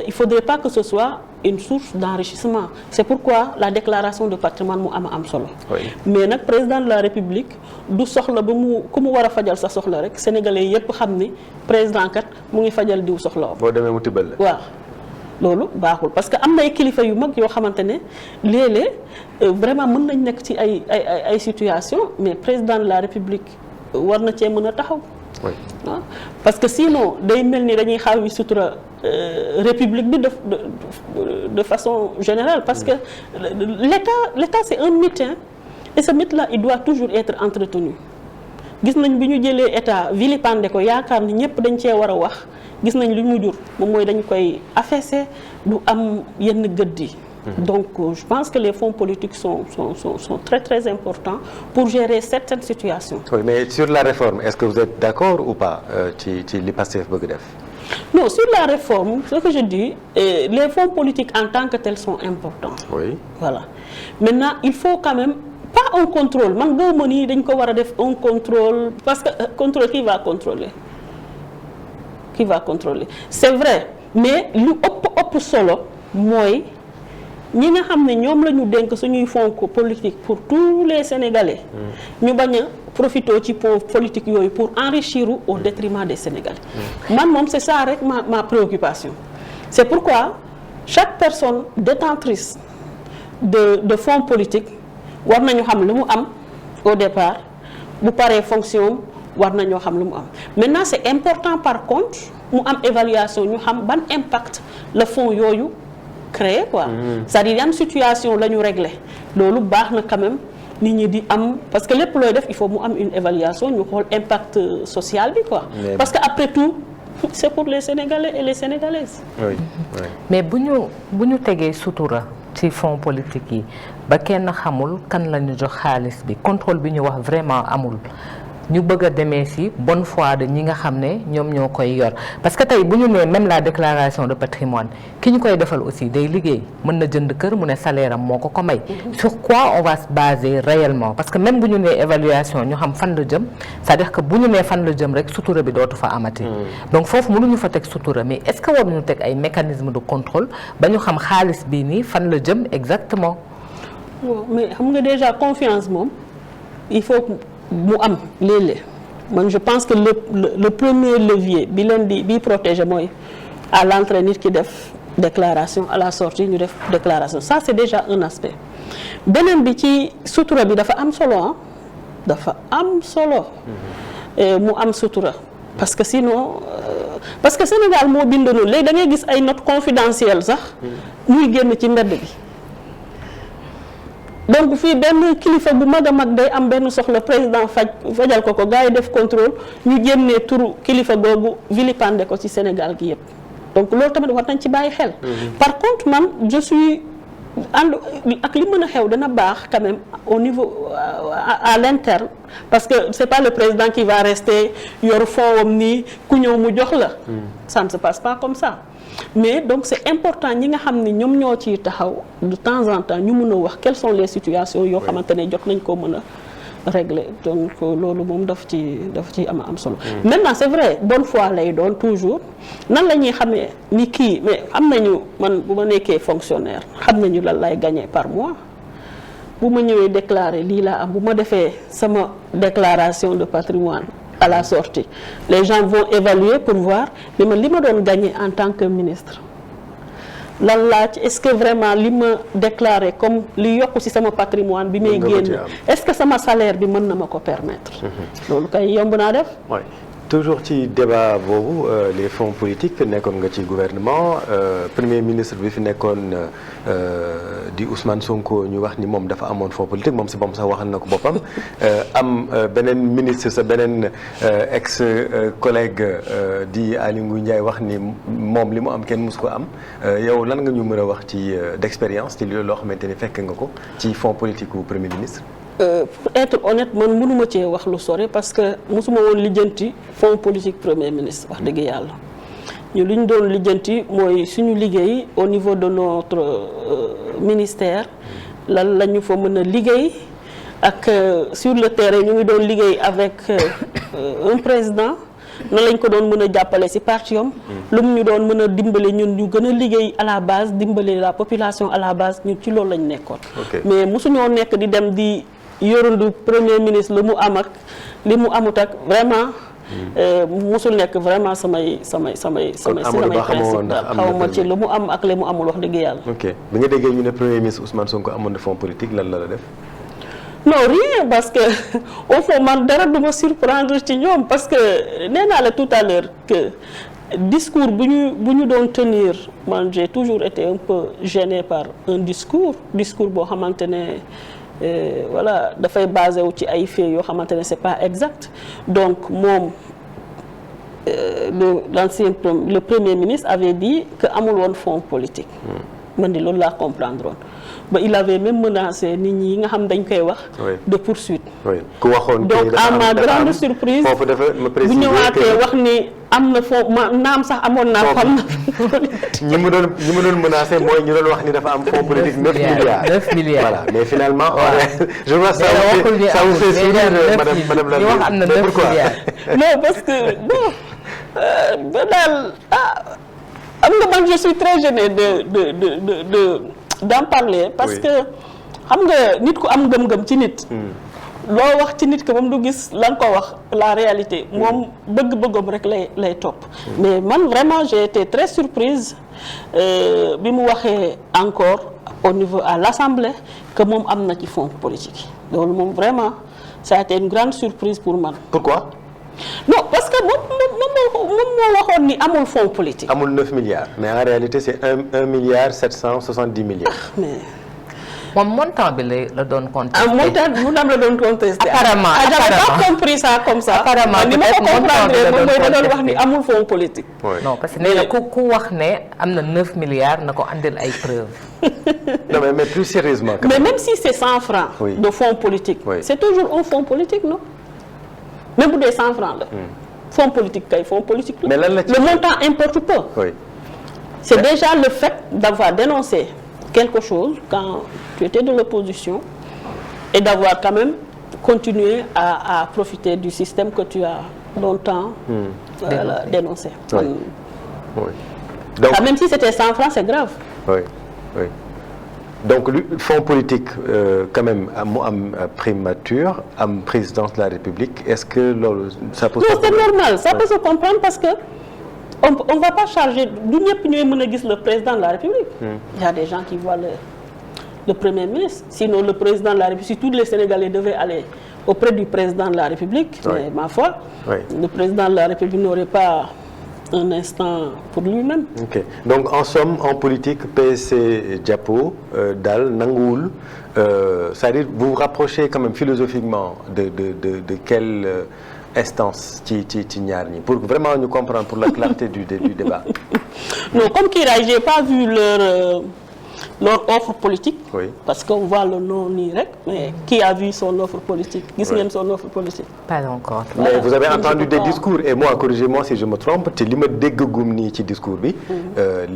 il faudrait pas que ce soit une source d'enrichissement c'est pourquoi la déclaration de patrimoine mu am solo. Oui. mais nag président de la République du soxla ba mu ku mu war a fajal sa soxla rek sénégalais yépp xam ni président kat mu ngi fajal diw soxla boo demee mu tibbal la. waaw loolu baaxul parce que am na ay kilifa yu mag yoo xamante ne léeg-léeg vraiment mën nañ nekk ci ay situation mais président de la République war na cee mën a taxaw. Oui. Ah, parce que sinon day mel ni dañuy xaw yi sutura république bi de façon générale parce que l'État c'est un mythe hein, et ce mythe là il doit toujours être entretenu gis nañ bi ñu jëlee État vilipendé ko yaakaar ni ñëpp dañ cee war a wax gis nañ lu mu jur moom mooy dañ koy affaisser du am yenn gëdd yi. Donc je pense que les fonds politiques sont très très importants pour gérer certaines situations. Oui, mais sur la réforme est-ce que vous êtes d'accord ou pas ci li Pastef bëgg def. Non, sur la réforme ce que je dis les fonds politiques en tant que tels sont importants. Oui. Voilà maintenant il faut quand même pas un contrôle man gëw ma ni dañ ko war a def un contrôle parce que contrôle qui va contrôler c'est vrai mais lu ëpp solo mooy. ñi nga xam ne ñoom la ñu dénk suñuy fonds politique pour tous les Sénégalais ñu bañ a profité ci politique yooyu pour enrichir au détriment des Sénégalais man moom c'est ça rek ma préoccupation c'est pourquoi chaque personne détentrice de fonds politiques war nañu xam lu mu am au départ bu paree fonction war nañoo xam lu mu am maintenant c'est important par contre mu am évaluation ñu xam ban impact le fonds yooyu créer quoi c'est-à-dire yan situation la ñu régler loolu baax na quand même nit ñi di am parce que lépp looy def il faut mu am une évaluation ñu xool impact social bi quoi parce que après tout c'est pour les Sénégalais et les Sénégalaises. Oui. Oui. mais bu ñu tegee sutura ci fonds politique yi ba kenn xamul kan la ñu jox xaalis bi contrôle bi ñu wax vraiment amul ñu bëgg a demee ci bonne foi de ñi nga xam ne ñoom ñoo koy yor parce que tey bu ñu nee même la déclaration de patrimoine ki ñu koy defal aussi day liggéey mën na jënd kër mu ne salaire am moo ko may sur quoi on va se baser réellement parce que même bu ñu nee évaluation ñu xam fan la jëm c'est-à-dire que bu ñu nee fan la jëm rek sutura bi dootu fa amati donc foofu mënuñu fa teg sutura mais est-ce que war nañu teg ay mécanismes de contrôle ba ñu xam xaalis bii nii fan la jëm exactement. mais xam nga déjà confiance moom il faut mu am léeg-léeg man je pense que le premier levier bi leen bi protéger mooy à l'entrée nit ki def déclaration à la sortie ñu def déclaration ça c'est déjà un aspect beneen bi ci sutura bi dafa am solo ah dafa am solo mu am sutura parce que sinon parce que Sénégal moo bind noonu léegi da ngay gis ay notes confidentielles sax muy génn ci mbedd bi donc fii benn kilifa bu mag a mag day am benn soxla président fajal ko gars yi def contrôle ñu génnee turu kilifa googu vilipendé ko ci Sénégal gi yépp donc loolu tamit war nañ ci bàyyi xel. Par contre man je suis ànd ak li mën a xew dana baax quand même au niveau à l'interne parce que c'est pas le président qui va rester yor fondam nii ku ñëw mu jox la. Ça ne se passe pas comme ça. Mais donc c'est important ñi nga xam ne ñoom ñoo ciy taxaw de temps en temps ñu mën a wax quelles sont les situations yoo xamante ne jot nañ koo mën a régler donc loolu moom daf ci am solo. Maintenant c'est vrai bonne foi lay doon toujours nan la ñuy xamee ni kii mais am nañu man bu ma nekkee fonctionnaire xam nañu lan lay gagner par mois bu ma ñëwee déclarer lii laa am bu ma defee sama déclaration de patrimoine à la sortie les gens vont évaluer pour voir mais man li ma doon gagner en tant que ministre lan laa ci est-ce que vraiment li ma déclaré comme li yokku ci sama patrimoine bi may génn est-ce que sama salaire bi mën na ma ko permettre loolu kay yomb naa def. toujours ci débat boobu les fonds politiques nekkoon nga ci gouvernement premier ministre bi fi nekkoon di Ousmane Sonko ñu wax ni moom dafa amoon fonds politique moom si boppam sax waxal na ko boppam am beneen ministre sa beneen ex collègue di Aly Ngouille Ndiaye wax ni moom li mu am kenn mus ko am yow lan nga ñu mën a wax ci d'expérience ci loo xamante ni fekk nga ko ci fonds politique wu premier ministre. Pour être honnête man mënuma cee wax lu sori parce que mosuma woon lijjanti fonds politique premier ministre wax dëgg yàlla ñu li ñu doon lijjanti mooy suñu liggéey au niveau de notre ministère lan la ñu fa mën a liggéey ak sur le terrain ñu ngi doon liggéey avec un président na lañ ko doon mën a jàppale ci parti am lu mu ñu doon mën a dimbale ñun ñu gën a liggéey à la base dimbale la population à la base ñun ci loolu lañ nekkoon mais mosuñoo nekk di dem di yorandu premier ministre lu mu am ak li mu amut ak vraiment mosul nekk vraiment samay principe xaw ma ci lu mu am ak li mu amul wax dëgg yàlla. ok bi nga déggee ñu ne premier ministre Ousmane Sonko amoon na fonds politique lan la def. non rien parce que au fond man dara du ma surprendre ci ñoom parce que nee naa la tout à l'heure que discours bu ñu doon tenir man j'ai toujours été un peu gêné par un discours boo xamante ne voilà dafay basé wu ci ay faits yoo xamante ne c'est pas exact donc moom le premier ministre avait dit que amul woon fonds politique. man di loolu laa comprendre woon ba il avait même menacé nit ñi nga xam dañ koy wax. de poursuite. ku waxoon donc à ma grande surprise. foofu dafa ma bu ñëwaatee wax ni am na fond naam sax amoon naa xam na. ñi mu doon menacé mooy ñu doon wax ni dafa am fonds politique 9 milliards. 9 milliards voilà mais finalement. je vois ça vous fait sourire madame la wax am na 9 milliards. non parce que bon ba daal am nga man je suis très gênée d'en parler parce que xam nga nit ku am gëm-gëm ci nit loo wax ci nit que moom du gis lan ko wax la réalité moom bëgg-bëggam rek lay topp mais man vraiment j'ai été très surprise bi mu waxee encore au niveau à l'Assemblée que moom am na ci fonds politique loolu moom vraiment ça a été une grande surprise pour man. Pourquoi? Non parce que moom moo waxoon ni amul fonds politique. amul 9 milliards mais en réalité c'est 1 milliard 770 millions. mais moom montant bi la doon contesté. montant mu dam la doon contesté. apparemment j'avais pas compris ça comme ça. apparemment ni ma ko comprendre moom mooy da doon wax ni amul fonds politique. non parce que nee na ku wax ne am na 9 milliards na ko andil ay preuves. non mais plus sérieusement. mais même si c'est 100 francs. de fonds politique. c'est toujours un fonds politique non. même bu dee 100 francs la. fonds politique kay fonds politique la. mais lan la ci le montant importe peu. c'est déjà le fait d'avoir dénoncé quelque chose quand tu étais de l'opposition et d'avoir quand même continué à profiter du système que tu as longtemps dénoncé. Donc, même si c'était 100 francs c'est grave. Donc le fonds politique quand même mu am primature am présidence de la République est-ce que loolu ça pose non c'est normal ça peut se comprendre parce que on va pas charger du ñëpp ñooy mën a gis le président de la République. Il y a des gens qui voient le premier ministre sinon le président de la République si tous les Sénégalais devaient aller auprès du président de la République. mais ma foi. le président de la République n'aurait pas un instant pour lui-même. Ok donc en somme en politique PSC jàppo daal nanguwul c'est-à-dire vous vous rapprochez quand même philosophiquement de quelle instance ci ñaar ñi pour vraiment ñu comprendre pour la clarté du débat. Non, comme Kira, j'ai pas vu leur offre politique. Oui. Parce qu'on voit le nom nii rek, mais qui a vu son offre politique? Gis ngeen son offre politique? Pas encore. Mais vous avez entendu des discours et moi, corrigez-moi si je me trompe, te li ma déggagum nii ci discours bi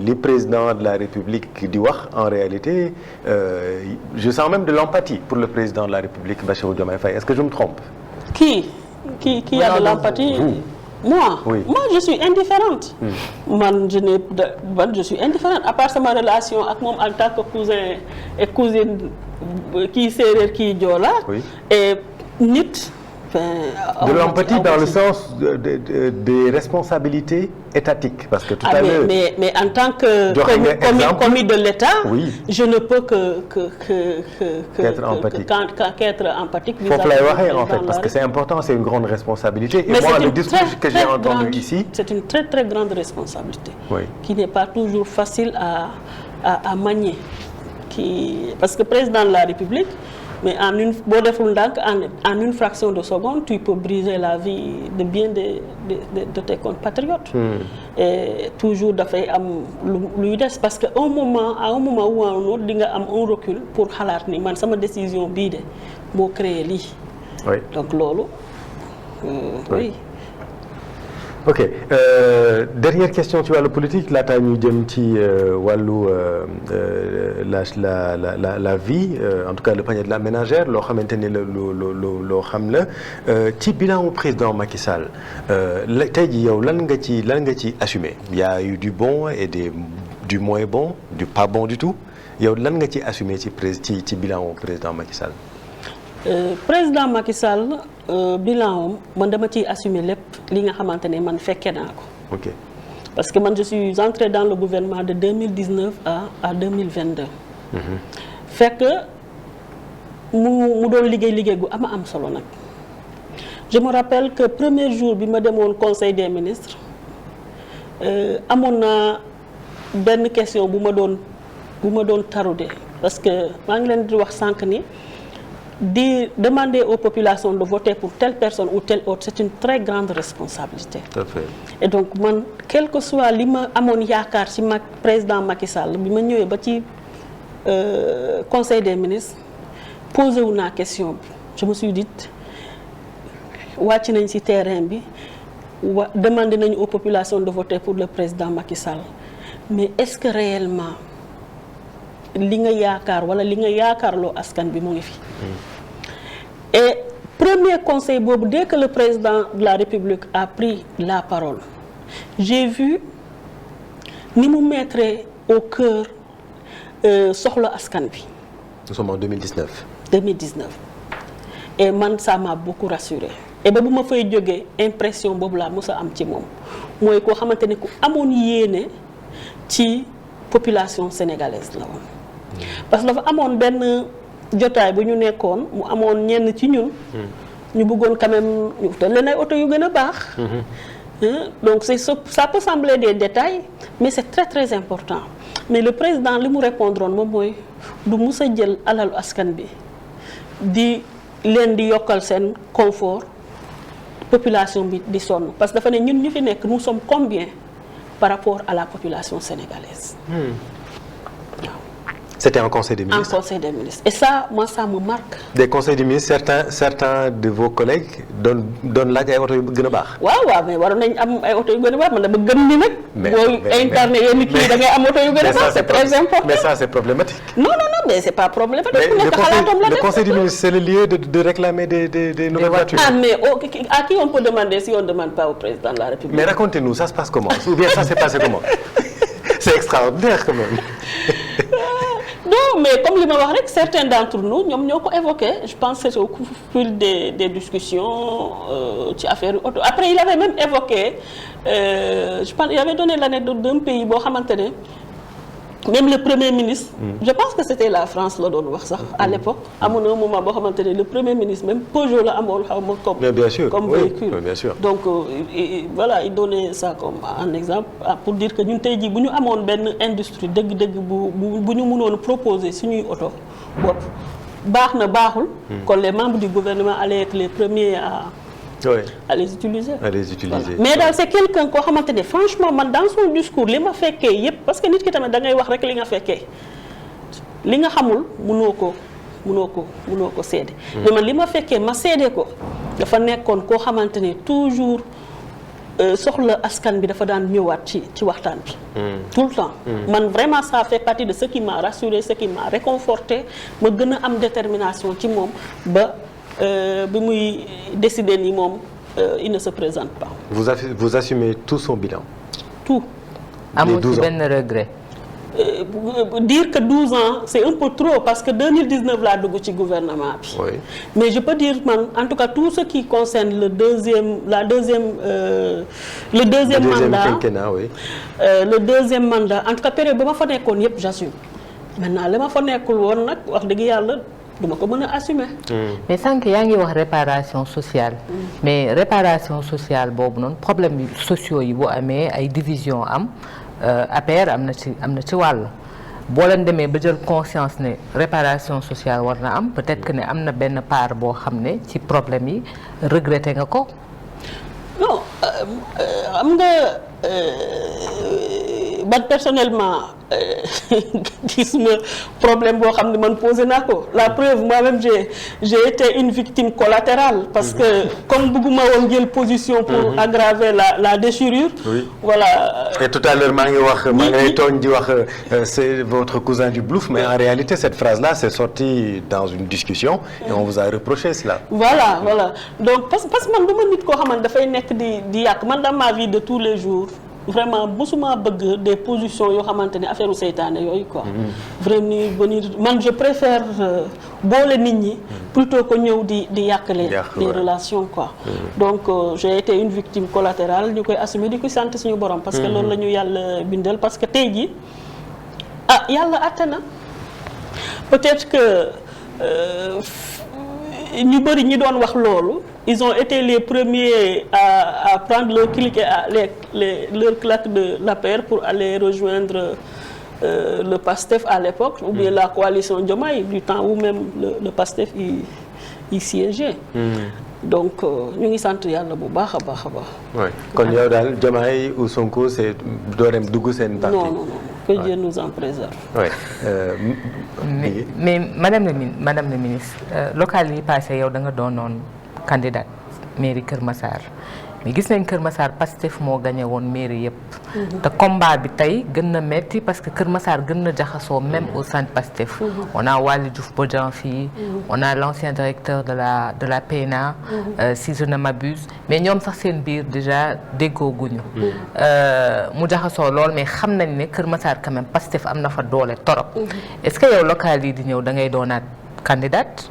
li président de la République di wax en réalité je sens même de l'empathie pour le président de la République Bassirou Diomaye Faye. Est-ce que je me trompe? Qui a de l'empathie? Moi, oui. Moi, je suis indifférente. Je suis indifférente. À part ma relation avec mon en tant que cousin et cousine qui séeréer qui joola. Oui. Et nit. De l'empathie dans le sens des responsabilités étatiques, parce que tout à l'heure. Mais en tant que commis de l'État, oui. Je ne peux qu'être empathique. Faut lay waxee en fait, parce que c'est important, c'est une grande responsabilité. Et moi, le discours que j'ai entendu ici, c'est une très très grande responsabilité, oui. Qui n'est pas toujours facile à manier. Parce que président de la République. Mais en une fraction de seconde, tu peux briser la vie de bien de tes compatriotes. Et toujours dafay am luy des parce que à un moment ou à un autre di nga am un recul pour xalaat ni man sama décision bii de moo créé lii. Oui. Donc loolu. Oui. Ok dernière question ci wàllu politique laataa ñu jëm ci wàllu la vie en tout cas le panier de la ménagère loo xamante ni loo xam la ci bilan wu président Macky Sall tey jii yow lan nga ci assumer il y a eu du bon et du moins bon du pas bon du tout yow lan nga ci assumer ci bilan wu président Macky Sall. Président Macky Sall bilan man dama ciy assumer lépp li nga xamante ne man fekke naa ko. Ok. Parce que man je suis entrée dans le gouvernement de 2019 à 2022. Fekk mu doon liggéey gu am solo nag. Je me rappelle que premier jour bi ma demoon conseil des ministres amoon naa benn question bu ma doon tarauder parce que maa ngi leen di wax sànq ni. Demander aux populations de voter pour telle personne ou telle autre, c'est une très grande responsabilité. Tout à fait. Et donc man quel que soit li ma amoon yaakaar ci président Macky Sall bi ma ñëwee ba ci conseil des ministres posé wu naa question bi je me suis dit wàcc nañ ci terrain bi demander nañu aux populations de voter pour le président Macky Sall mais est-ce que réellement li nga yaakaar wala li nga yaakaarloo askan bi mu ngi fi. Et premier conseil boobu dès que le président de la République a pris la parole j'ai vu ni mu mettre au cœur soxla askan bi. Nous sommes en 2019. Et man ça m'a beaucoup rassuré et ba bu ma fay jógee impression boobu laa mos a am ci moom mooy koo xamante ne ku amoon yéene ci population sénégalaise la woon. Parce que dafa amoon benn jotaay bu ñu nekkoon mu amoon ñenn ci ñun. ñu bëggoon quand même ñu te leen ay oto yu gën a baax. Donc ça peut sembler des détails mais c'est très très important mais le président li mu répondroon moom mooy du mus a jël alalu askan bi di leen di yokkal seen confort population bi di sonn parce que dafa ne ñun ñu fi nekk nous sommes combien par rapport à la population sénégalaise. C'était un conseil des ministres. Un conseil des ministres. Et ça, moi, ça me marque. Des conseils des ministres, certains de vos collègues donnent laaj ay oto yu gën a baax. waaw mais waroon nañ am ay oto yu gën a baax man dama gëm ni nag. booy incarné yenn kii da ngay am oto yu gën a baax c'est très important. Mais ça c'est problématique. Non mais c'est pas problématique. Le conseil des ministres c'est le lieu de réclamer des nouvelles voitures. Ah mais à qui on peut demander si on ne demande pas au président de la République? Mais racontez-nous, ça se passe comment? Ou bien ça s'est passé comment? C'est extraordinaire quand même. Non mais comme li ma wax rek certains d'entre nous ñoom ñoo ko évoqué je pense que c'est au fil des discussions ci affaire yu auto après il avait même évoqué je pense il avait donné l'anecdote d'un pays boo xamante ne même le premier ministre. Je pense que c'était la France la doon wax sax à l'époque amoon na un moment boo xamante ne le premier ministre même Peugeot la amoon xaw ma comme. Mais bien sûr, comme véhicule. Oui, bien sûr. Donc voilà il donnait ça comme un exemple pour dire que ñun tey jii bu ñu amoon benn industrie dëgg-dëgg bu ñu mënoon proposer suñuy oto bopp baax na baaxul. Kon les membres du gouvernement allaient être les premiers à les utiliser. Voilà. Mais daal c'est quelqu'un koo xamante ne franchement man dans son discours li ma fekkee yépp parce que nit ki tamit da ngay wax rek li nga fekkee li nga xamul mënoo ko seede. mais man li ma fekkee ma seede ko dafa nekkoon koo xamante ne toujours soxla askan bi dafa daan ñëwaat ci waxtaan bi. tout le temps. man vraiment ça fait partie de ce qui m'a rassuré ce qui m'a réconforté ma gën a am détermination ci moom ba bi muy décider ni moom il ne se présente pas. Vous assumez tout son bilan. Tout. amul ci benn regret. Dire que 12 ans c'est un peu trop parce que 2019 laa dugg ci gouvernement bi. Oui. Mais je peux dire man en tout cas tout ce qui concerne le deuxième mandat quinquennat, oui. Le deuxième mandat en tout cas période ba ma fa nekkoon yépp j'assume maintenant li ma fa nekkul woon nag wax dëgg yàlla duma ko mën a assumer. mais sànq yaa ngi wax réparation sociale. mais réparation sociale boobu noonu problème sociaux yi bu amee ay division am. APR am na ci wàll boo leen demee ba jël conscience ne réparation sociale war na am peut-être que ne am na benn part boo xam ne ci problème yi regretté nga ko. non am nga man personnellement gisuma problème boo xam ne man posé naa ko la preuve moi-même j'ai été une victime collatérale parce que comme bëgguma woon jël position pour aggraver la déchirure. Oui. Voilà. Et tout à l'heure maa ngi tooñ di wax c'est votre cousin du bluff mais en réalité cette phrase-là c'est sorti dans une discussion et on vous a reproché cela. Voilà. Donc parce que man du ma nit koo xamante dafay nekk di yàq man dans ma vie de tous les jours. Vraiment mosuma bëgg des positions yoo xamante ne affaire u seytaane yooyu quoi. Vraiment man je préfère boole nit ñi plutôt que ñëw di yàq les relations quoi. Donc j'ai été une victime collatérale ñu koy assumer di ko sant suñu borom. parce que loolu la ñu yàlla bindal parce que tey jii yàlla àtte na peut-être que ñu bëri ñi doon wax loolu. Ils ont été les premiers à prendre leur clic et leur claque de l'APR pour aller rejoindre le PASTEF à l'époque ou bien la coalition Diomaye du temps où même le PASTEF y siégeait. Donc ñu ngi sant yàlla bu baax a baax. oui kon yow daal Diomaye ou Sonko c'est doo dem dugg seen parti. non que Dieu nous en préserve. oui. mais madame la ministre local yi passé yow da nga doonoon candidate mairie Kër Massar mais gis nañ Kër Massar Pastef moo gagné woon mairie yëpp. te combat bi tey gën na metti parce que Kër Massar gën na jaxasoo même au sein de Pastef. on a Waly Diouf Bodian fii. on a l'ancien directeur de la PNA. si je ne m'abuse mais ñoom sax seen biir déjà déggoo guñu. mu jaxasoo lool mais xam nañ ne Kër Massar quand même Pastef am na fa doole torop. est-ce que yow local yi di ñëw da ngay doonaat candidate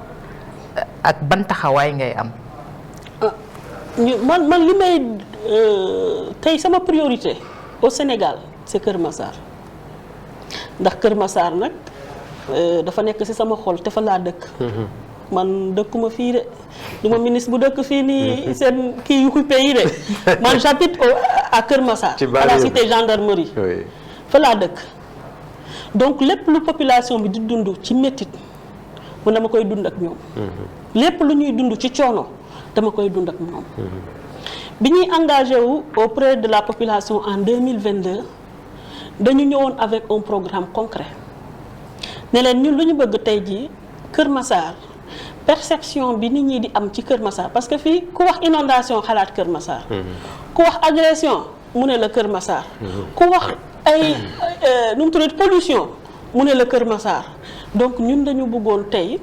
ak ban taxawaay ngay am. man li may tey sama priorité au Sénégal c'est Kër Massar ndax Kër Massar nag dafa nekk ci sama xol te fa laa dëkk. man dëkkuma fii de du ma ministre bu dëkk fii nii seen kii yu coupé yi de man j'habite à Kër Massar. à la cité gendarmerie. oui. fa laa dëkk donc lépp lu population bi di dund ci métit man dama koy dund ak ñoom. lépp lu ñuy dund ci coono. dama koy dund ak moom. bi ñuy engagé wu auprès de la population en 2022 dañu ñëwoon avec un programme concret ne leen ñun lu ñu bëgg tey jii Kër Massar perception bi nit ñi di am ci Kër Massar parce que fii ku wax inondation xalaat Kër Massar. ku wax agression mu ne la Kër Massar. ku wax ay nu mu tuddati pollution mu ne la Kër Massar donc ñun dañu bëggoon tey.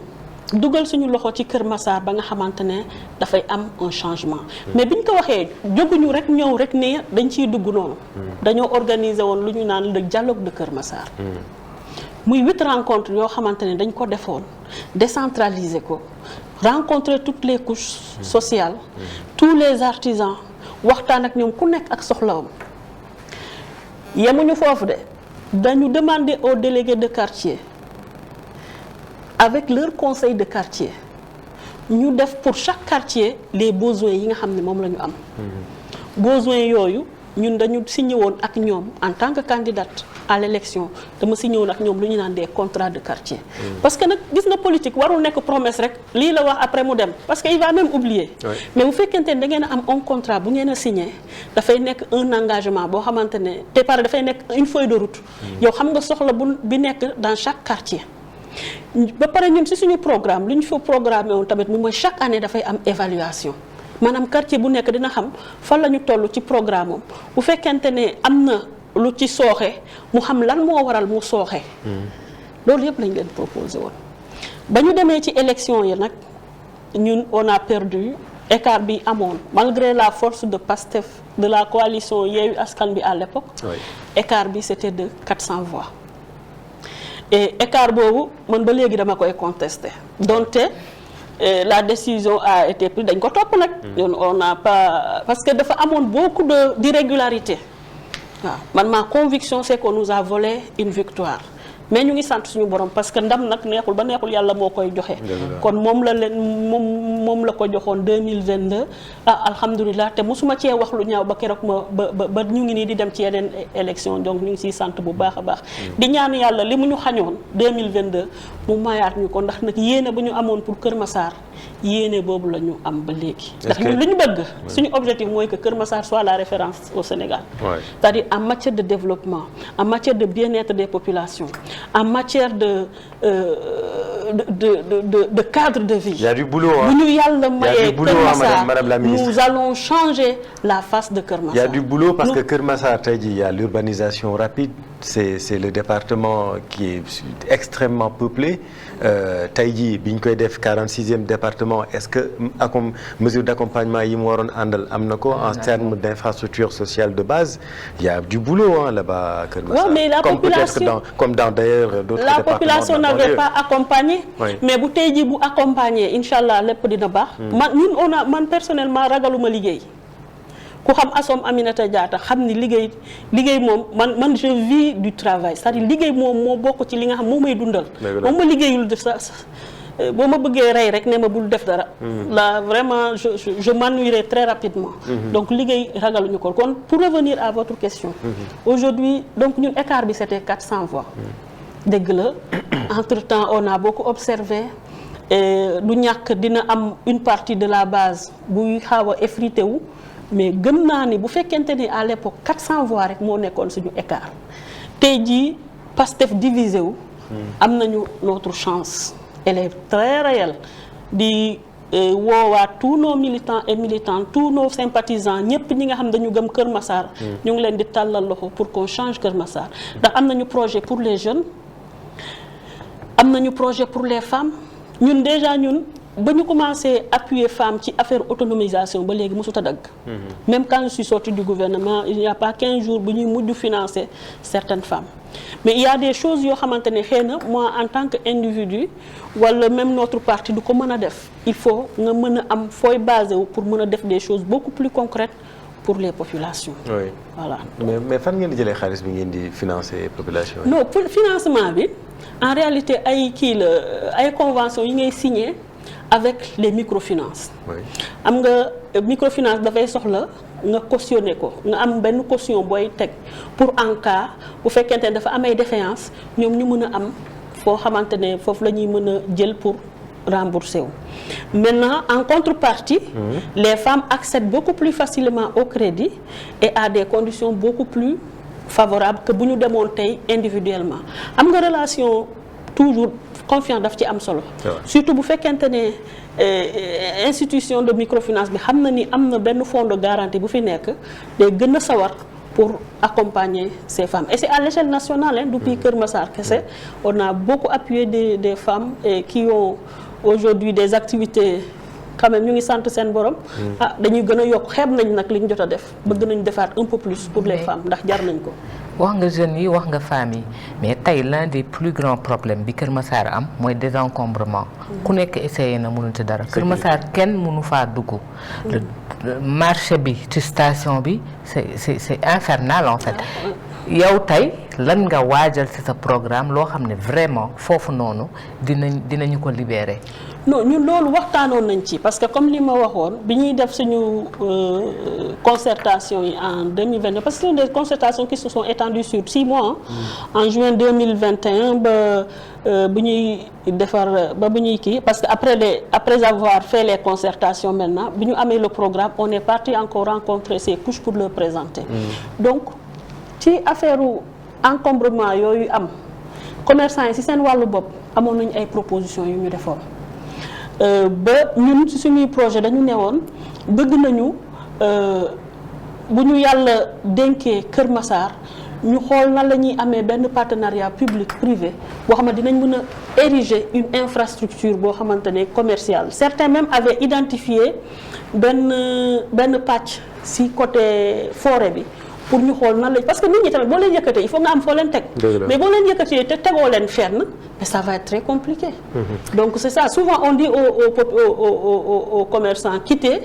dugal suñu loxo ci Kër Massar ba nga xamante ne dafay am un changement mais biñ ko waxee jóguñu rek ñëw rek ne dañ ciy dugg noonu dañoo organiser woon lu ñu naan le dialogue de Kër Massar muy 8 rencontres yoo xamante ne dañ ko defoon décentraliser ko rencontrer toutes les couches sociales tous les artisans waxtaan ak ñoom ku nekk ak soxlawam yemuñu foofu de dañu demander aux délégués de quartier avec leur conseil de quartier ñu def pour chaque quartier les besoins yi nga xam ne moom la ñu am. besoins yooyu ñun dañu signé woon ak ñoom en tant que candidate à l'élection dama signé woon ak ñoom lu ñu naan des contrats de quartier. Parce que nag gis nga politique warul nekk promesse rek lii la wax après mu dem parce que il va même oublier. Mais bu fekkente ne da ngeen a am un contrat bu ngeen a signé dafay nekk un engagement boo xamante ne te pare dafay nekk une feuille de route. yow xam nga soxla bi nekk dans chaque quartier. ba pare ñun ci suñu programme li ñu fa programmé woon tamit mooy chaque année dafay am évaluation. maanaam quartier bu nekk dina xam fan la ñu toll ci programme am bu fekkente ne am na lu ci sooxe mu xam lan moo waral mu sooxe. loolu yëpp lañ leen proposé woon. ba ñu demee ci élection yi nag ñun on a perdu écart bi amoon malgré la force de Pastef de la coalition Yewwi Askan Wi à l'époque. écart bi c'était de 400 voix. et écart boobu man ba léegi dama koy contester donte. La décision a été prise dañ ko topp nag. on n'a pas parce que dafa amoon beaucoup d'irrégularité waaw man ma conviction c'est qu'on nous a volé une victoire mais ñu ngi sant suñu borom parce que ndam nag neexul ba neexul yàlla moo koy joxe. kon moom la ko joxoon 2022 alhamdulilah te mosuma cee wax lu ñaaw ba keroog ba ñu ngi nii di dem ci yeneen élection donc ñu ngi siy sant bu baax a baax. di ñaan yàlla li mu ñu xañoon 2022 mu mayaat ñu ko ndax nag yéene bu ñu amoon pour Kër Massar yéene boobu la ñu am ba léegi. ndax ñun li ñu bëgg. suñu objectif mooy que Kër Massar soit la référence au Sénégal. C'est-à-dire en matière de développement en matière de bien-être des populations. En matière de cadre de vie. Il y a du boulot. Bu ñu yàlla mayee Kër Massar Madame la ministre. nous allons changer la face de Kër Massar. Il y a du boulot parce que Kër Massar tey jii il y a l'urbanisation rapide. C'est le département qui est extrêmement peuplé. Tey jii bi ñu koy def 46e département est-ce que mesure d'accompagnement yi mu waroon àndal am na ko en termes d'infrastructure sociale de base il y a du boulot là-bas Kër Massar. mais la population comme dans d'ailleurs d'autres la départements. La population n'avait pas accompagné. Mais bu tey jii bu accompagné incha allah lépp dina baax. man personnellement ragaluma liggéey. ku xam Assom Aminata Diatta xam ni liggéey moom man je vis du travail c'est-à-dire liggéey moom moo bokk ci li nga xam moo may dundal. moom ma liggéeyul def sa boo ma bëggee rey rek ne ma bul def dara. là vraiment je m'ennuierai très rapidement. Donc liggéey ragaluñu ko kon pour revenir à votre question. Aujourd'hui donc ñun écart bi c'était 400 voix. dëgg la entre-temps on a beaucoup observé du ñàkk dina am une partie de la base buy xaw a effrité wu. mais gëm naa ni bu fekkente ni à l'époque 400 voix rek moo nekkoon suñu écart tey jii Pastef divisé wu. am nañu notre chance elle est très réelle di woowaat tous nos militants et militantes tous nos sympathisants ñëpp ñi nga xam dañu gëm Kër Massar. ñu ngi leen di tàllal loxo pour qu'on change Kër Massar ndax am nañu projet pour les jeunes am nañu projet pour les femmes ñun déjà ñun. ba ñu commencé appuyer femmes ci affaire autonomisation ba léegi mosut a dagg. Même quand je suis sortie du gouvernement il n'y a pas 15 jours bu ñuy mujj financer certaines femmes mais il y a des choses yoo xamante ne xëy na moi en tant que individu wala même notre parti du ko mën a def il faut nga mën a am fooy basé wu pour mën a def des choses beaucoup plus concrètes pour les populations. Oui. Voilà. mais fan ngeen di jëlee xaalis bi ngeen di financer population yi. Non pour financement bi en réalité ay conventions yi ngay signé. Avec les microfinances. am nga microfinance dafay soxla nga cautionné ko nga am benn caution booy teg pour en cas bu fekkente ne dafa amay défaillance ñoom ñu mën a am foo xamante ne foofu la ñuy mën a jël pour rembourser wu. Maintenant en contrepartie. Les femmes accèdent beaucoup plus facilement au crédit et à des conditions beaucoup plus favorables que bu ñu demoon tey individuellement am nga relation toujours. Confiance daf ci am solo. Surtout bu fekkente ne institution de microfinance bi xam na ni am na benn fonds de garantie bu fi nekk day gën a sawar pour accompagner ces femmes et c'est à l'échelle nationale depuis Kër Massar kese on a beaucoup appuyé des femmes qui ont aujourd'hui des activités quand même ñu ngi sant seen borom. Dañuy gën a yokk xeeb nañ nag li ñu jot a def bëgg nañu defaat un peu plus pour les femmes ndax jar nañ ko. wax nga jeunes yi wax nga femmes yi mais tey l'un des plus grands problèmes bi Kër Massar am mooy désencombrement ku nekk essayé na mënul ci dara Kër Massar kenn mënu faa dugg marché bi ci station bi c'est infernal en fait yow tey lan nga waajal ci sa programme loo xam ne vraiment foofu noonu dinañu ko libérer. non ñun loolu waxtaanoon nañ ci parce que comme li ma waxoon bi ñuy def suñu concertation yi en 2022 parce que ce sont des concertations qui se sont étendues sur 6 mois. En juin 2021 ba bu ñuy defar ba bu ñuy kii parce que après avoir fait les concertations maintenant bi ñu amee le programme on est parti encore rencontrer ces couches pour le présenter. Donc ci affaire encombrement yooyu am commerçant yi ci seen wàllu bopp amoon nañu ay propositions yu ñu defoon. Ba ñun ci suñuy projet dañu newoon bëgg nañu bu ñu yàlla dénkee Kër Massar ñu xool nan la ñuy amee benn partenariat public privé boo xam ne dinañ mën a ériger une infrastructure boo xamante ne commerciale. Certains même avaient identifié benn pàcc ci côté forêt bi pour ñu xool nan la parce que nit ñi tamit boo leen yëkkatee il faut nga am foo leen teg. Mais boo leen yëkkatee te tegoo leen fenn mais ça va être très compliqué. Donc c'est ça souvent on dit aux commerçants quittez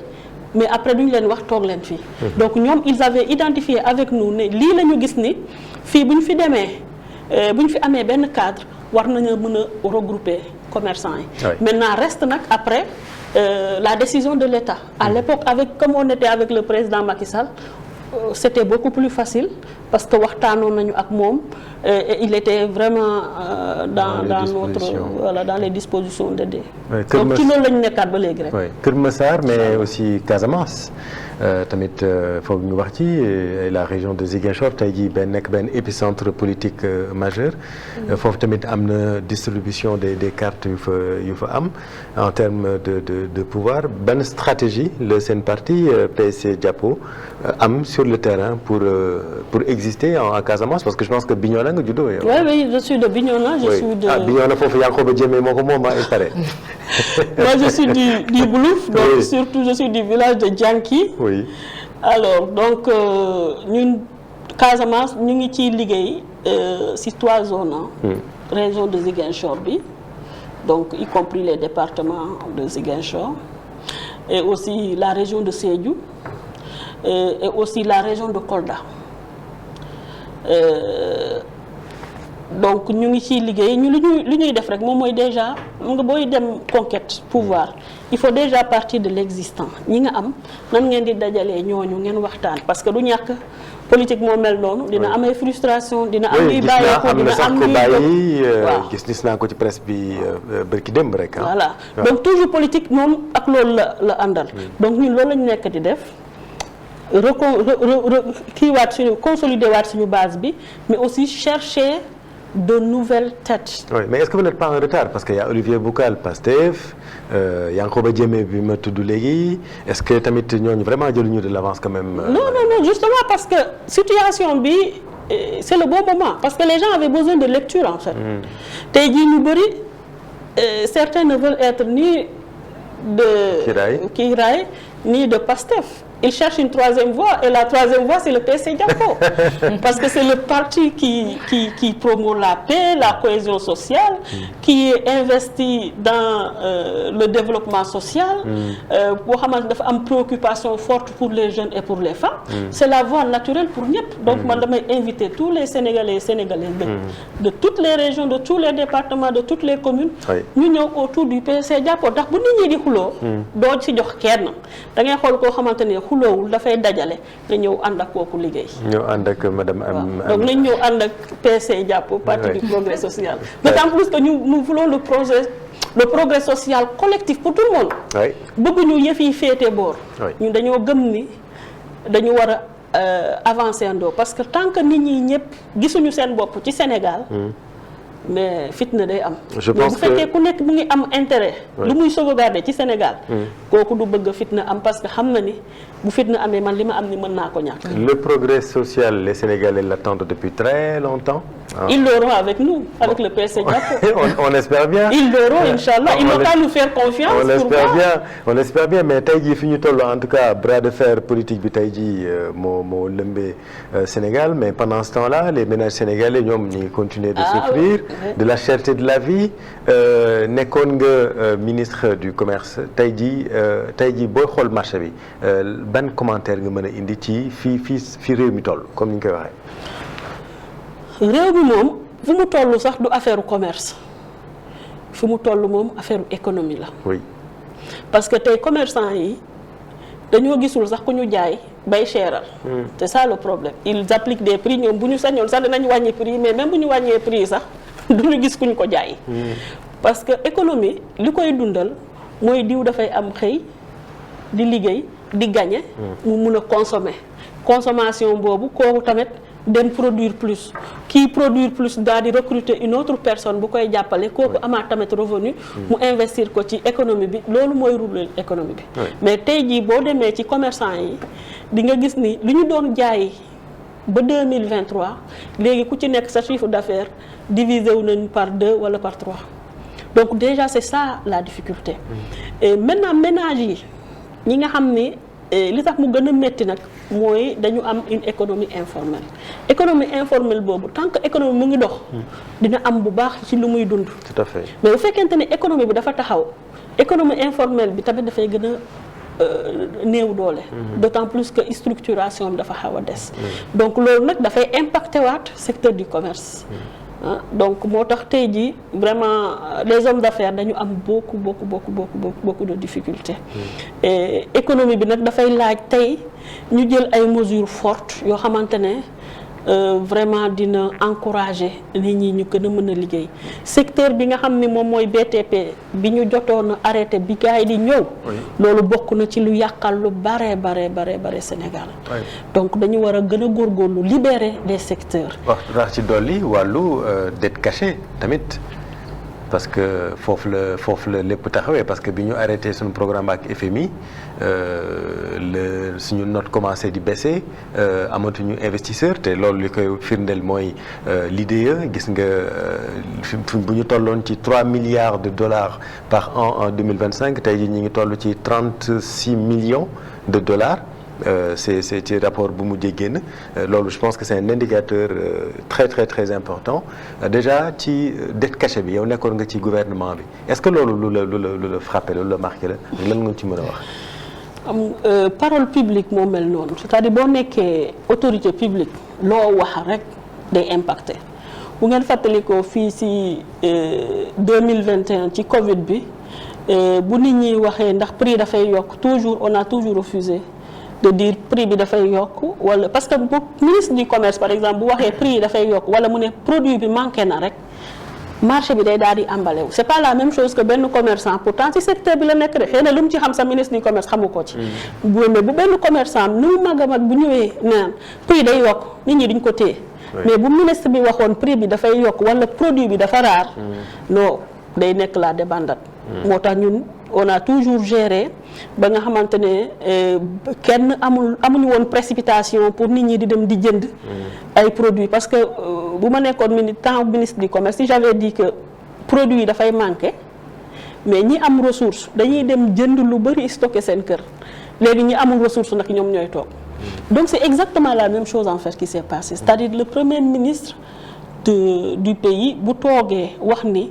mais après duñu leen wax toog leen fii. Donc ñoom ils avaient identifié avec nous ne lii la ñu gis ni fii bu ñu fi demee bu ñu fi amee benn cadre war nañu mën a regrouper commerçants yi. Maintenant reste nag après la décision de l'État. À l'époque comme on était avec le président Macky Sall. C'était beaucoup plus facile parce que waxtaanoon nañu ak moom et il était vraiment dans les dispositions d'aider. Donc ci loolu la ñu nekkaat ba léegi rek. Kër Massar mais aussi Casamance tamit foog ñu wax ci la région de Ziguinchor tey jii nekk benn épicentre politique majeur. Foofu tamit am na distribution des cartes yu fa am en termes de pouvoir ban stratégie le seen parti PSC Jàppo am sur le terrain pour exister en Casamance parce que je pense que Bignona nga juddoo yow. Oui, je suis de Bignona. Bignona foofu Yankhoba Diémé moo ko moom il paraît. Moi je suis du Boulouf donc surtout je suis du village de Dianki. Oui. Alors donc ñun Casamance ñu ngi ciy liggéey ci 3 zones. Région de Ziguinchor bi donc y compris les départements de Ziguinchor et aussi la région de Sédhiou. Et aussi la région de Kolda donc ñu ngi ciy liggéey ñu li ñuy def rek moom mooy déjà nga booy dem conquête pouvoir il faut déjà partir de l'existant ñi nga am nan ngeen di dajalee ñooñu ngeen waxtaan parce que du ñàkk politique moo mel noonu dina am ay frustration dina am ñuy bàyyeekoo dina am ñuy bàyyi gis naa ko ci presse bi bërki démb rek voilà donc toujours politique moom ak loolu la àndal donc ñun loolu lañu nekk di def consolider waat suñu base bi mais aussi chercher de nouvelles têtes. Oui, mais est-ce que vous n'êtes pas en retard parce qu'il y a Olivier Boucal Pastef Yankhoba Diémé bi ma tudd léegi est-ce que tamit ñooñu vraiment jëluñu de l'avance quand même. Non justement parce que situation bi c'est le bon moment parce que les gens avaient besoin de lecture en fait. Tey jii ñu bari certains ne veulent être ni de Kiraay ni de Pastef. Ils cherchent une 3e voie et la 3e voie c'est le PSC Jàppo parce que c'est le parti qui promeut la paix, la cohésion sociale, qui est investi dans le développement social, boo xamante dafa am préoccupation forte pour les jeunes et pour les femmes. C'est la voie naturelle pour ñëpp. Donc man damay inviter tous les Sénégalais et Sénégalaises de toutes les régions, de tous les départements, de toutes les communes. ñu ñëw autour du PSC Jàppo ndax bu nit ñi di xuloo doo ci jox kenn da ngay xool koo xamante ne xuloowul dafay dajale nga ñëw ànd ak kooku liggéey. ñëw ànd ak madame donc nañ ñëw ànd ak PSC Jàppo parti du progrès social. D'autant plus que nous voulons le progrès social collectif pour tout le monde. bëgguñu yëf yi féete boor. ñun dañoo gëm ni dañu war a avancer andoo parce que tant que nit ñi ñëpp gisuñu seen bopp ci Sénégal. mais fitna day am. je pense que bu fekkee ku nekk mu ngi am intérêt. lu muy sauvegarder ci Sénégal. kooku du bëgg fitna am parce que xam na ni bu fitna amee man li ma am ni mën naa ko ñàkk. Le progrès social les Sénégalais l'attendent depuis très longtemps. Ils l'auront avec nous, avec le PSC Jàppo. On espère bien. Ils l'auront inchallah. Ils n'ont qu'à nous faire confiance. On espère bien mais tey jii fi ñu toll en tout cas bras de fer politique bi tey jii moo lëmbee Sénégal mais pendant ce temps-là les ménages sénégalais ñoom ñu ngi continuer de souffrir de la cherté de la vie nekkoon nga ministre du commerce tey jii booy xool marché bi ban commentaire nga mën a indi ci fii réew mi toll comme ni ñu koy waxee. réew mi moom fu mu toll sax du affaire commerce fu mu toll moom affaire économie la. oui parce que tey commerçant yi dañoo gisul sax ku ñu jaay bay cheral. c'est ça le problème ils appliquent des prix ñoom bu ñu sañoon sax dinañ wàññi prix mais même bu ñu wàññee prix sax du ñu gis ku ñu ko jaay. parce que économie li koy dundal mooy diw dafay am xëy di liggéey di gagner. mu mun a consommer consommation boobu kooku tamit dem produire plus kii produire plus daal di recruter une autre personne bu koy jàppale kooku amaat tamit revenu mu investir ko ci économie bi loolu mooy rouler économie bi. mais tey jii boo demee ci commerçant yi di nga gis ni li ñu doon jaay ba 2023 léegi ku ci nekk sa chiffre d'affaires divisé wu nañ par 2 wala par 3 donc déjà c'est ça la difficulté. et maintenant ménage yi ñi nga xam ni li tax mu gën a métti nag mooy dañu am une économie informelle économie informelle boobu tant que économie mu ngi dox dina am bu baax ci lu muy dund. tout à fait mais bu fekkente ne économie bi dafa taxaw économie informelle bi tamit dafay gën a néew doole. d'autant plus que structuration bi dafa xaw a des. donc loolu nag dafay impacté waat secteur du commerce. donc moo tax tey jii vraiment les hommes d'affaires dañu am beaucoup de difficultés. et économie bi nag dafay laaj tey ñu jël ay mesures fortes yoo xamante ne vraiment dina encourager nit ñi ñu gën a mën a liggéey secteur bi nga xam ni moom mooy BTP bi ñu jotoon arrêté bi gars yi di ñëw. loolu bokk na ci lu yàqal lu bare Sénégal. donc dañu war a gën a góorgóorlu libérer des secteurs. wax ci dolli wàllu dette cachée tamit parce que foofu la lépp taxawee parce que bi ñu arrêté suñu programme ak FMI suñu note commencé di baisser amatuñu investisseur te loolu li koy firndeel mooy l'IDE gis nga bu ñu tolloon ci 3 milliards de dollars par an en 2025 tey jii ñu ngi toll ci 36 millions de dollars. c'est ci rapport bu mujjee génn loolu je pense que c'est un indicateur très important déjà ci dette cachée bi yow nekkoon nga ci gouvernement bi est-ce que loolu lu la frappé loolu la marqué la lan nga ci mën a wax. parole publique moo mel noonu c'est-à-dire boo nekkee autorité publique loo wax rek day impacté bu ngeen fàttalikoo fii ci 2021 ci Covid bi bu nit ñi waxee ndax prix dafay yokk on a toujours refusé. de dire prix bi dafay yokk wala parce que bu ministre du commerce par exemple bu waxee prix yi dafay yokk wala mu ne produit bi manqué na rek marché bi day daal di emballé wu c'est pas la même chose que benn commerçant pourtant ci secteur bi la nekk de xëy na lu mu ci xam sa ministre du commerce xamu ko ci. bu benn commerçant nu mu mag a mag bu ñëwee naan prix day yokk nit ñi duñ ko téye. mais bu ministre bi waxoon prix bi dafay yokk wala produit bi dafa raar. non day nekk la débandade. moo tax ñun on a toujours géré ba nga xamante ne kenn amuñu woon précipitation pour nit ñi di dem di jënd ay produits parce que bu ma nekkoon ministre du commerce si j'avais dit que produit yi dafay manqué mais ñi am ressource dañuy dem jënd lu bari stocké seen kër léegi ñi amul ressource nag ñoom ñooy toog donc c'est exactement la même chose en fait qui s'est passé c'est-à-dire le premier ministre du pays bu toogee wax ni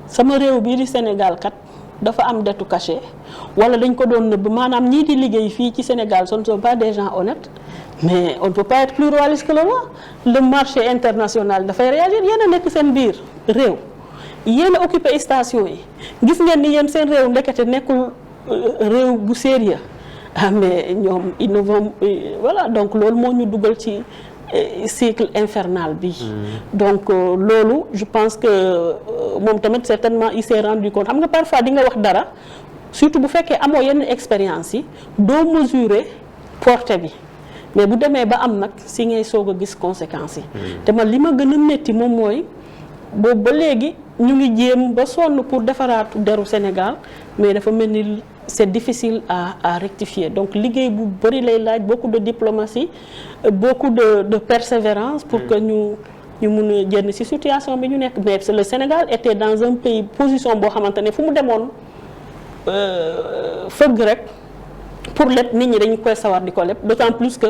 sama réew bii di Sénégal kat dafa am dette cachée wala dañ ko doon nëbb maanaam ñii di liggéey fii ci Sénégal ce ne sont pas des gens honnêtes mais on ne peut pas être plus royaliste que le roi le marché international dafay réagir yéen a nekk seen biir réew yéen a occupé station yi gis ngeen ni yéen seen réew ndekete nekkul réew bu sérieux mais ñoom ils ne vont voilà donc loolu moo ñu dugal ci cycle infernal bi donc loolu je pense que moom tamit certainement il s'est rendu compte xam nga parfois di nga wax dara surtout bu fekkee amoo yenn expérience yi doo mesurer portée bi mais bu demee ba am nag si ngay soog a gis conséquences yi te man li ma gën a métti moom mooy boobu ba léegi ñu ngi jéem ba sonn pour defaraatu deru Sénégal mais dafa mel ni c'est difficile à rectifier donc liggéey bu bari lay laaj beaucoup de diplomatie beaucoup de persévérance pour que ñu mun a génn ci situation bi ñu nekk mais le Sénégal était dans un pays position boo xamante ne fu mu demoon fëgg rek pour leb nit ñi dañu koy sawar di ko leb d'autant plus que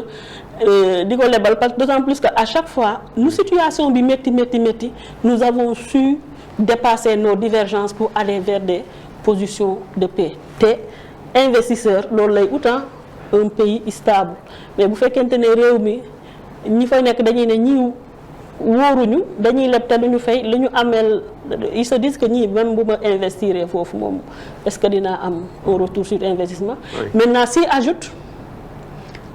di ko lebal parce que d'autant plus que à chaque fois nu situation bi métti nous avons su dépasser nos divergences pour aller vers des positions de paix te investisseur loolu lay utan un pays stable mais bu fekkente ne réew mi ñi fay nekk dañuy ne ñiw wóoruñu dañuy leb te duñu fay li ñu ameel ils se disent que ñii même bu ma investir foofu moom est-ce que dinaa am un retour sur investissement. Oui. Maintenant s'y ajoute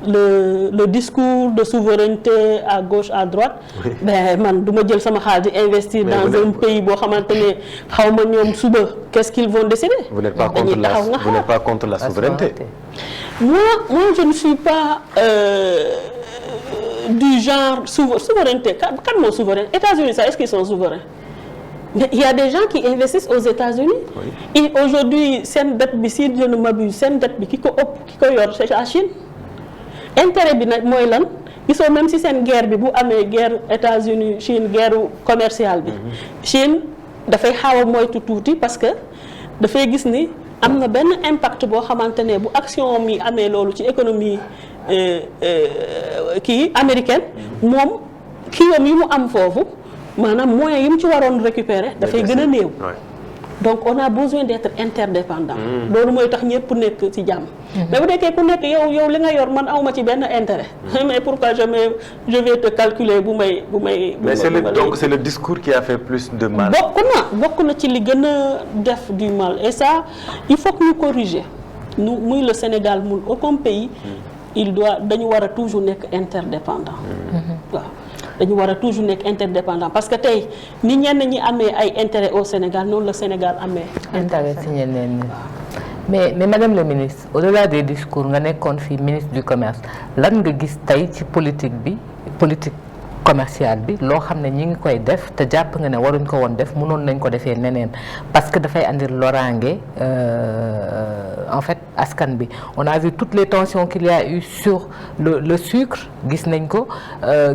le discours de souveraineté à gauche à droite. Oui. Ben man du ma jël sama xaalis di investir dans un pays boo xamante ne xaw ma ñoom suba qu'est-ce qu'ils vont décider. Vous n'êtes pas contre la souveraineté. Moi je ne suis pas du genre souveraineté kan moo souverain États-Unis ça est-ce qu'ils sont souverains? Mais il y a des gens qui investissent aux États-Unis. Oui. Et aujourd'hui seen dette bi si je ne m'abuse seen dette bi ki ko yor c'est la Chine. Intérêt bi nag mooy lan gisoo même si seen guerre bi bu amee guerre États-Unis Chine guerre commerciale bi. Chine dafay xaw a moytu tuuti parce que dafay gis ni am na benn impact boo xamante ne bu action mi amee loolu ci économie kii américaine moom kiiwam yi mu am foofu maanaam moyens yi mu ci waroon récupérer dafay gën a néew. Donc on a besoin d'être interdépendant. Loolu mooy tax ñëpp nekk ci jàmm. Mais bu nekkee ku nekk yow li nga yor man awma ci benn intérêt. Mais pourquoi je vais te calculer bu may. Mais donc c'est le discours qui a fait plus de mal. bokk na ci li gën a def du mal et ça il faut que ñu corriger nous muy le Sénégal muy aucun pays dañu war a toujours nekk interdépendant. Waaw. dañu war a toujours nekk interdépendant parce que tey ni ñenn ñi amee ay intérêt au Sénégal noonu la Sénégal amee intérêt si ñeneen ñi mais madame la ministre au-delà des discours nga nekkoon fii ministre du commerce lan nga gis tey ci politique commerciale bi loo xam ne ñi ngi koy def te jàpp nga ne waruñ ko woon def mënoon nañ ko defee neneen parce que dafay andir loraange en fait askan bi on a vu toutes les tensions qu'il y a eu sur le sucre gis nañ ko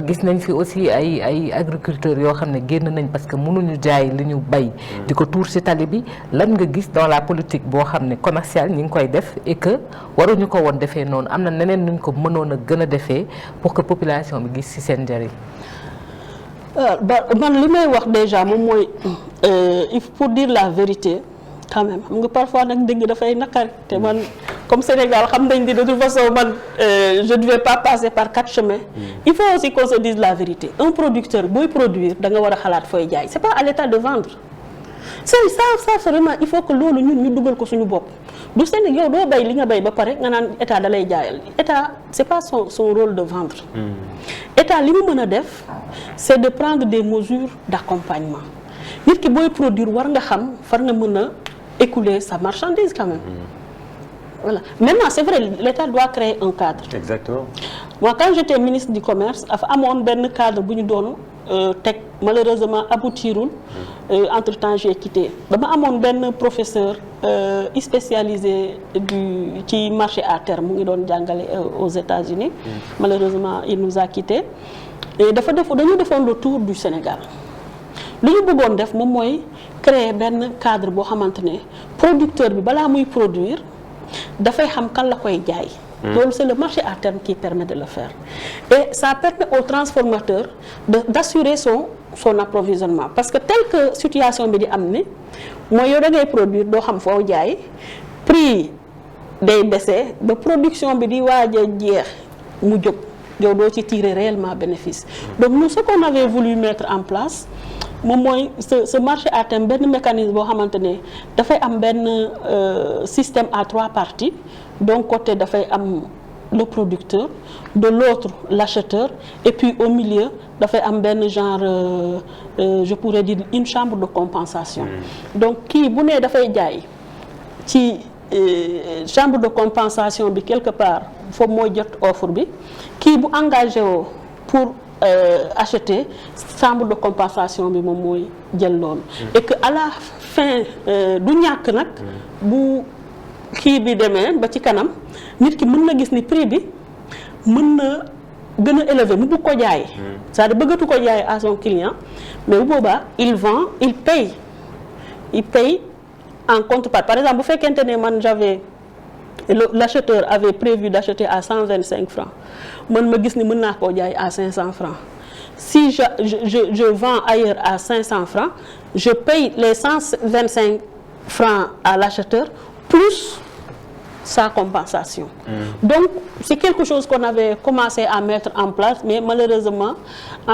gis nañ fi aussi ay agriculteurs yoo xam ne génn nañ parce que mënuñu jaay li ñu bay di ko tuur ci tali bi lan nga gis dans la politique boo xam ne commerciale ñi ngi koy def et que waruñu ko woon defee noonu am na neneen nuñ ko mënoon a gën a defee pour que population bi gis ci seen njëriñ. Man li may wax déjà moom mooy il faut pour dire la vérité quand même xam nga parfois nag dëgg dafay naqar te man comme Sénégal xam nañ ni de toute façon man je ne vais pas passer par 4 chemins. Il faut aussi qu'on se dise la vérité un producteur booy produire da nga war a xalaat fooy jaay c'est pas à l'état de vendre ça vraiment il faut que loolu ñun ñu dugal ko suñu bopp du seen yow doo bay li nga bay ba pare nga naan état da lay jaayal état c'est pas son rôle de vendre. État li mu mën a def c'est de prendre des mesures d'accompagnement nit ki booy produire war nga xam far nga mën a écouler sa marchandise quand même. Voilà maintenant c'est vrai l'État doit créer un cadre. Exactement. Moi quand j'étais ministre du commerce dafa amoon benn cadre bu ñu doon teg malheureusement aboutirul. Entre-temps j'ai quitté dama amoon benn professeur spécialisé ci marché à terme mu ngi doon jàngale aux États-Unis. Malheureusement il nous a quitté et dañu defoon le tour du Sénégal li ñu bëggoon def moom mooy créer benn cadre boo xamante ne producteur bi balaa muy produire dafay xam kan la koy jaay. Loolu c'est le marché à terme qui permet de le faire et ça permet au transformateur d'assurer son approvisionnement parce que tel que situation bi di am ni mooy yow da ngay produire doo xam foo jaay prix day baisser ba production bi di waaj a jeex mu jóg yow doo ci tirer réellement bénéfice. Donc nous ce qu'on avait voulu mettre en place moom mooy ce marché à terme benn mécanisme boo xamante ne dafay am benn système à 3 parties. D'un côté dafay am le producteur de l'autre l'acheteur et puis au milieu dafay am benn genre je pourrais dire une chambre de compensation. Donc kii bu nee dafay jaay ci chambre de compensation bi quelque part foofu mooy jot offre bi kii bu engagé woo pour acheter chambre de compensation bi moom mooy jël loolu. Et que à la fin du ñàkk nag bu kii bi demee ba ci kanam nit ki mën na gis ni prix bi mën na gën a élevé mu bëgg ko jaay c'est-à-dire bëggatu ko jaay à son client mais bu boobaa il paye en contrepartie par exemple bu fekkente ne man l'acheteur avait prévu d'acheter à 125 francs man ma gis ni mën naa koo jaay à 500 francs si je vends ailleurs à 500 francs je paye les 125 francs à l'acheteur plus sa compensation. Donc c'est quelque chose qu'on avait commencé à mettre en place mais malheureusement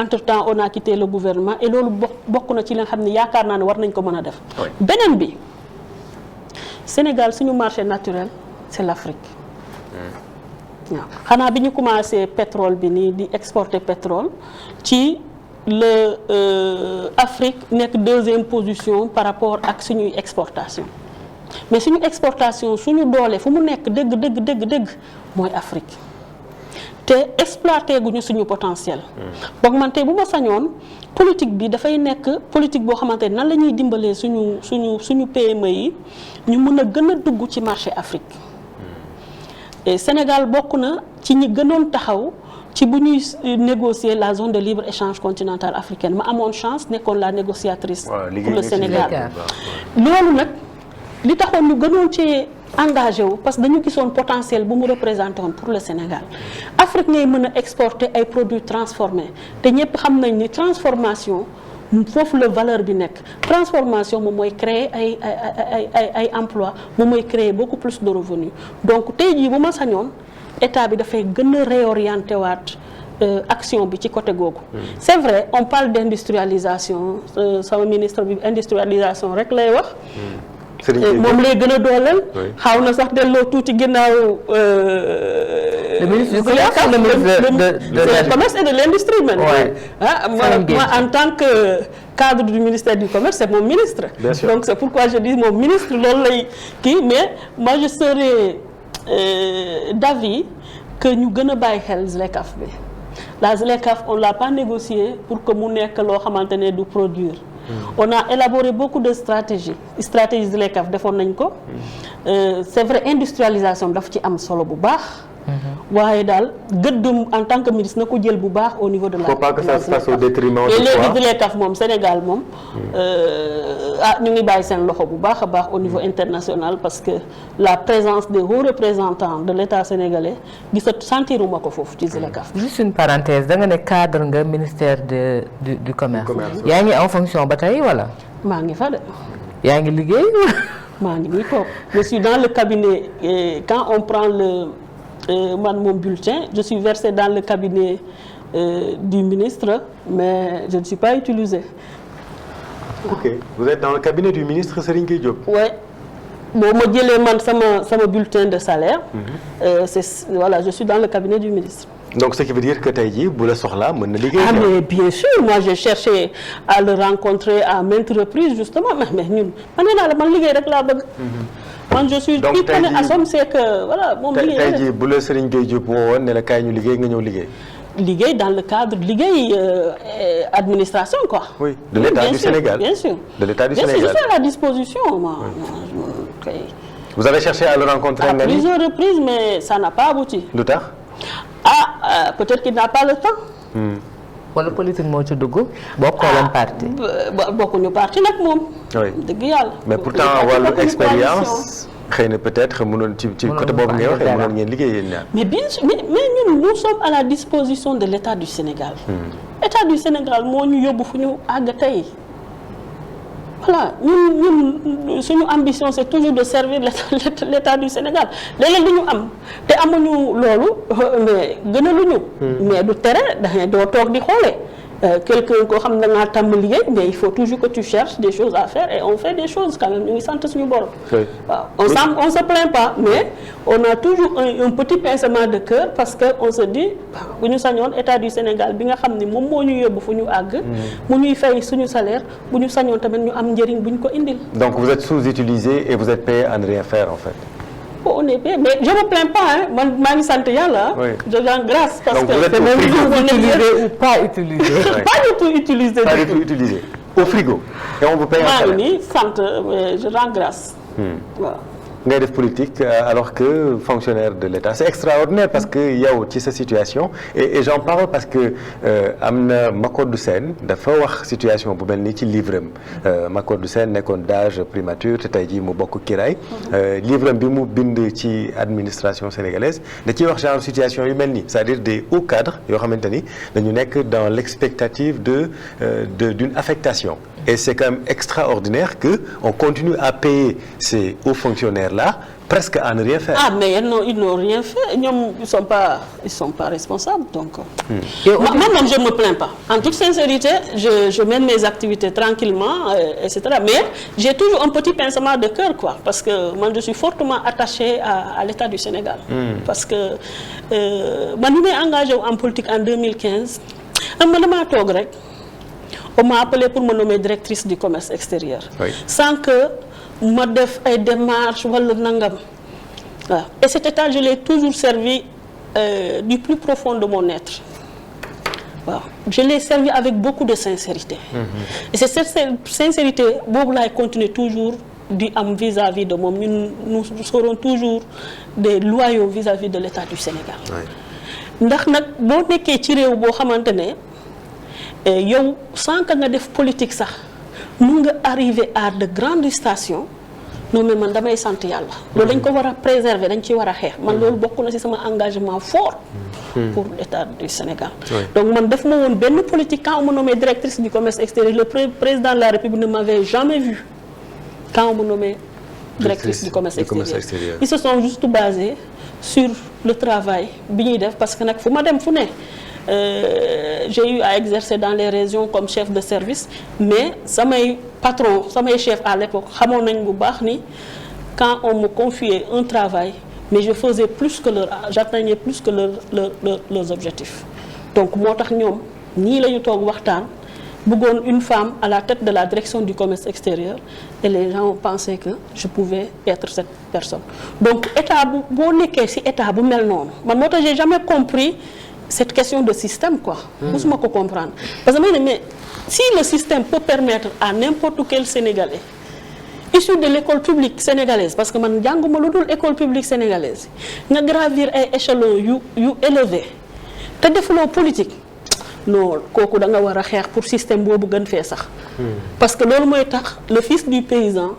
entre-temps on a quitté le gouvernement et loolu bokk na ci li nga xam ne yaakaar naa ne war nañ ko mën a def. beneen bi Sénégal suñu marché naturel c'est l'Afrique. waaw xanaa bi ñu commencé pétrole bi nii di exporter pétrole ci Afrique nekk deuxième position par rapport ak suñuy exportation mais suñu exportation suñu doole fu mu nekk dëgg mooy Afrique te exploité guñu suñu potentiel. donc man tey bu ma sañoon politique bi dafay nekk politique boo xamante ne nan la ñuy dimbalee suñu PME yi ñu mën a gën a dugg ci marché Afrique. et Sénégal bokk na ci ñi gënoon taxaw ci bu ñuy négocier la zone de libre échange continentale africaine ma amoon chance nekkoon la négociatrice pour le Sénégal. loolu nag li taxoon ñu gënoon ci engagé wu parce que dañu gisoon potentiel bu mu représenté woon pour le Sénégal. Afrique ngay mën a exporter ay produits transformés te ñëpp xam nañ ni transformation foofu la valeur bi nekk transformation moom mooy créer ay emploi moom mooy créer beaucoup plus de revenus donc tey jii bu ma sañoon état bi dafay gën a réorienter waat action bi ci côté googu. c'est vrai on parle d'industrialisation sama ministre bi industrialisation rek lay wax. moom lay gën a dooleel. xaw na sax delloo tuuti ginnaaw. le ministre du commerce et de l'industrie maintenant. Moi en tant que cadre du ministère du commerce c'est mon ministre. Donc c'est pourquoi je dis mon ministre loolu lay kii mais moi je serais d'avis que ñu gën a bàyyi xel ZLECAf bi la ZLECAf on l'a pas négocié pour que mu nekk loo xamante ne du produire. On a élaboré beaucoup de stratégie ZLECAf defoon nañ ko. C'est vrai industrialisation dafa ci am solo bu baax. waaye daal gëddum en tant que ministre na ko jël bu baax au niveau de la. faut pas que ça se passe au détriment de et léegi ZLECAf moom Sénégal moom ñu ngi bàyyi seen loxo bu baax a baax au niveau international parce que la présence des hauts représentants de l'État sénégalais sentiruma ko foofu ci ZLECAf. juste une parenthèse da nga ne cadre nga ministère du commerce. yaa ngi en fonction ba tey wala. maa ngi fa de. yaa ngi liggéey. maa ngi nii toog je suis dans le cabinet quand on prend mon bulletin je suis versé dans le cabinet du ministre mais je ne suis pas utilisée. Ok, vous êtes dans le cabinet du ministre Serigne Gueye Diop. Oui. Bon ma jëlee man sama bulletin de salaire. Voilà, je suis dans le cabinet du ministre. Donc ce qui veut dire que tey jii bu la soxlaa mën na liggéey. Ah mais bien sûr, moi j'ai cherché à le rencontrer à maintes reprises justement mais ñun man nee naa la man liggéey rek laa bëgg. man je suis donc tey jii assom c'est que voilà moom liggéey tey jii bu la Serigne Gueye Diop woowoon ne la kaay ñu liggéey nga ñëw liggéey. liggéey dans le cadre liggéey administration quoi. Oui, de l'État du Sénégal. Bien sûr. De l'État du Sénégal. Je suis à la disposition moi. Vous avez cherché à le rencontrer à plusieurs reprises mais ça n'a pas abouti. Lu tax. Peut-être qu'il n'a pas le temps. wala politique moo ci dugg. bokkoo leen parti. bokkuñu parti nag moom. oui dëgg yàlla. mais pourtant wàllu expérience. xëy na peut-être mënoon ci côté boobu ngay waxee mënoon ngeen liggéey yéen ñaar. mais bien sûr mais ñun nous sommes à la disposition de l'État du Sénégal. État du Sénégal moo ñu yóbbu fu ñu àgg tey. voilà ñun suñu ambition c'est toujours de servir l'État du Sénégal léeg-léeg li ñu am te amuñu loolu mais gënaluñu. mais du tere dangay doo toog di xoolee. Quelqu'un koo xam ne da ngaa tàmm liggéey mais il faut toujours que tu cherches des choses à faire et on fait des choses quand même ñu ngi sant suñu borom. waaw on se plaint pas mais on a toujours un petit pincement de cœur parce que on se dit bu ñu sañoon État du Sénégal bi nga xam ne moom moo ñu yóbbu fu ñu àgg. mu ñuy fay suñu salaire bu ñu sañoon tamit ñu am njëriñ bu ñu ko indil. Donc vous êtes sous-utilisé et vous êtes payé à ne rien faire en fait. On est payé mais je me plains pas man maa ngi sant yàlla. Oui. Je rends grâce parce donc que vous êtes c'est même utilisé ou pas utilisé. pas du tout utilisé. Pas du tout utilisé. Au frigo. Et on vous paye un salaire. maa ngi nii sant mais je rends grâce. waaw. ngay def politique alors que fonctionnaire de l'État c'est extraordinaire parce que yow ci sa situation et j'en parle parce que am na Macodou Sène dafa wax situation bu mel nii ci livre am Macodou Sène nekkoon d'âge primature te tey jii mu bokk Kiraay livre am bi mu bind ci administration sénégalaise da ciy wax genre situation yu mel nii c'est-à-dire des hauts cadres yoo xamante ni dañu nekk dans l'expectative d'une affectation. Et c'est quand même extraordinaire que on continue à payer ces hauts fonctionnaires là presque à ne rien faire. Ah, mais ils n'ont rien fait. Ils sont pas responsables. Donc, moi-même, je ne me plains pas. En toute sincérité, je mène mes activités tranquillement, etc. Mais j'ai toujours un petit pincement de cœur, quoi. Parce que moi, je suis fortement attachée à l'État du Sénégal. Parce que moi, je m'ai engagée en politique en 2015. On m'a appelé pour me nommer directrice du commerce extérieur. Oui. Sans que je fasse des démarches ou nangam. Et cet état, je l'ai toujours servi du plus profond de mon être. Je l'ai servi avec beaucoup de sincérité. Et c'est cette sincérité, Bob continue toujours vis-à-vis de moi. Nous serons toujours des loyaux vis-à-vis de l'État du Sénégal. Ndax nak bo nekké ci réew bo xamantene yow sans que nga def politique sax mun nga arriver à de grandes stations. Non mais man damay sant yàlla loolu dañ ko war a préserver dañ ci war a xeex man loolu bokk na ci sama engagement fort pour l'État du Sénégal. Donc man def ma woon benn politique quand on me nommé directrice du commerce extérieur le président de la République ne m'avait jamais vu quand on me nommé directrice du commerce extérieur. Ils se sont juste basés sur le travail bi ñuy def parce que nag fu ma dem fu ne j'ai eu à exercer dans les régions comme chef de service mais samay patron samay chef à l'époque xamoon nañ bu baax ni quand on me confiait un travail mais je faisais j'atteignais plus que leurs objectifs. Donc moo tax ñoom nii la ñu toog waxtaan bëggoon une femme à la tête de la direction du commerce extérieur et les gens pensaient que je pouvais être cette personne. Donc état bu boo nekkee ci état bu mel noonu man moo tax j'ai jamais compris cette question de système quoi. Mosuma ko comprendre parce que mais si le système peut permettre à n'importe quel Sénégalais issu de l'école publique sénégalaise parce que man jànguma lu dul école publique sénégalaise nga gravir ay échelons yu élevé te defuloo politique non kooku da nga war a xeex pour système boobu gën fee sax. Parce que loolu mooy tax le fils du paysan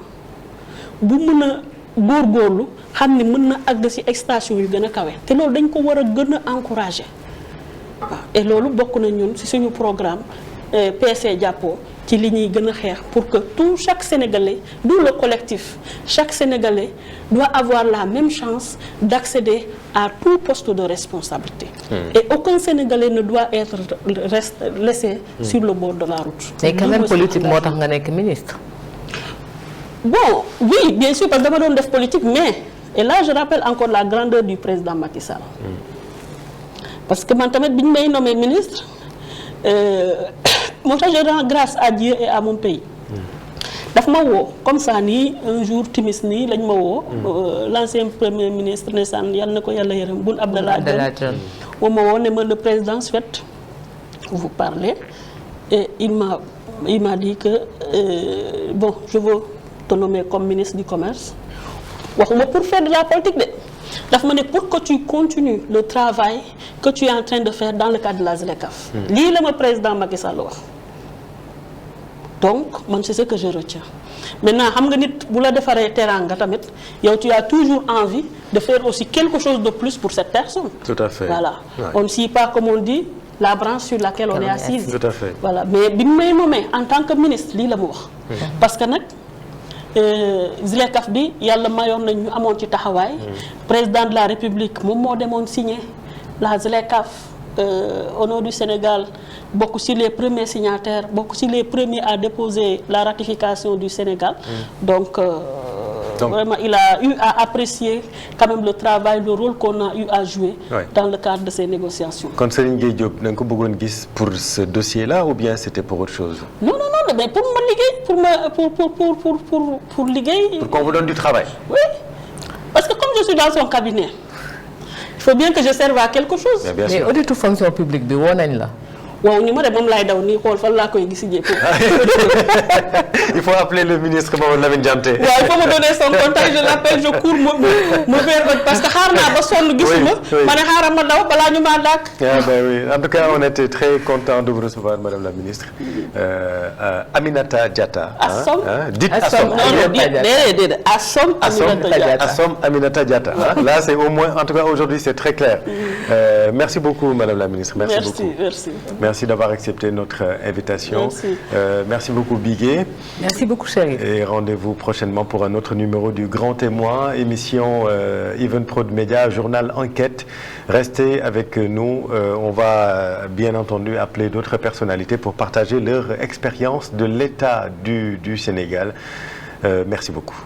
bu mën a góorgóorlu xam ni mën na àgg ci extension yu gën a kawe te loolu dañ ko war a gën a encourager. Et loolu bokk na ñun ci suñu programme PC Jàppo ci li ñuy gën a xeex pour que chaque Sénégalais d'où le collectif chaque Sénégalais doit avoir la même chance d'accéder à tout poste de responsabilité. Et aucun Sénégalais ne doit être laissé sur le bord de la route. Mais quand même politique moo tax nga nekk ministre. Bon oui bien sûr parce que dama doon def politique mais et là je rappelle encore la grandeur du président Macky Sall. Parce que man tamit bi ñu may nommé ministre moo tax je rends grâce à Dieu et à mon pays. daf ma woo comme ça nii un jour timis nii lañ ma woo. L'ancien premier ministre ndeysaan yàlla na ko yàlla yërëm Boun Abdallah Dionne moom ma woo ne ma le président souhaite vous parler et il m'a dit que bon je veux te nommer comme ministre du commerce waxuma pour faire de la politique de. Daf ma ne pour que tu continues le travail que tu es en train de faire dans le cadre de la ZLECAf. Lii la ma président Macky Sall wax. Donc man c'est ce que je retiens. Maintenant xam nga nit bu la defaree teraanga tamit yow tu as toujours envie de faire aussi quelque chose de plus pour cette personne. Tout à fait. Voilà. Ouais. On ne scie pas comme on dit la branche sur laquelle on est assise. Tout à fait. Voilà mais bi mu may nommé en tant que ministre lii la mu wax. Parce que nag ZLECAf bi yàlla mayoon nañ ñu amoon ci taxawaay. Président de la République moom moo demoon signer la ZLECAf au nom du Sénégal bokk ci les premiers signataires bokk ci les premiers à déposer la ratification du Sénégal. Donc vraiment il a eu à apprécier quand même le travail le rôle qu'on a eu à jouer dans le cadre de ces négociations. Kon Serigne Gueye Diop da nga ko bëggoon gis pour ce dossier-là ou bien c'était pour autre chose? Non mais pour ma liggéey pour liggéey. Pour qu'on vous donne du travail. Oui parce que comme je suis dans son cabinet il faut bien que je serve à quelque chose. Bien sûr. Mais auditu fonction publique bi woo nañ la. waaw ñu ma de moom laay daw nii xool fan laa koy gis jëpp. Il faut appeler le ministre Mamadou Lamine Dianté. waaw il faut me donner son contact je l'appelle je cours me vers parce que xaar naa ba sonn gisuma. ma ne xaaral ma daw balaa ñu maa dàkk. Ah ben oui en tout cas on était très content de vous recevoir madame la ministre Aminata Diatta. Assom dites Assom. non déedéet Assom Aminata Diatta. Assom Aminata Diatta. Là c'est au moins en tout cas aujourd'hui c'est très clair. Merci beaucoup madame la ministre. Merci beaucoup. Merci. Merci d'avoir accepté notre invitation. Merci beaucoup Bigué. Merci beaucoup, Chérif. Et rendez-vous prochainement pour un autre numéro du Grand Témoin, émission Evenprod Média, journal Enquête. Restez avec nous. On va bien entendu appeler d'autres personnalités pour partager leur expérience de l'état du Sénégal. Merci beaucoup.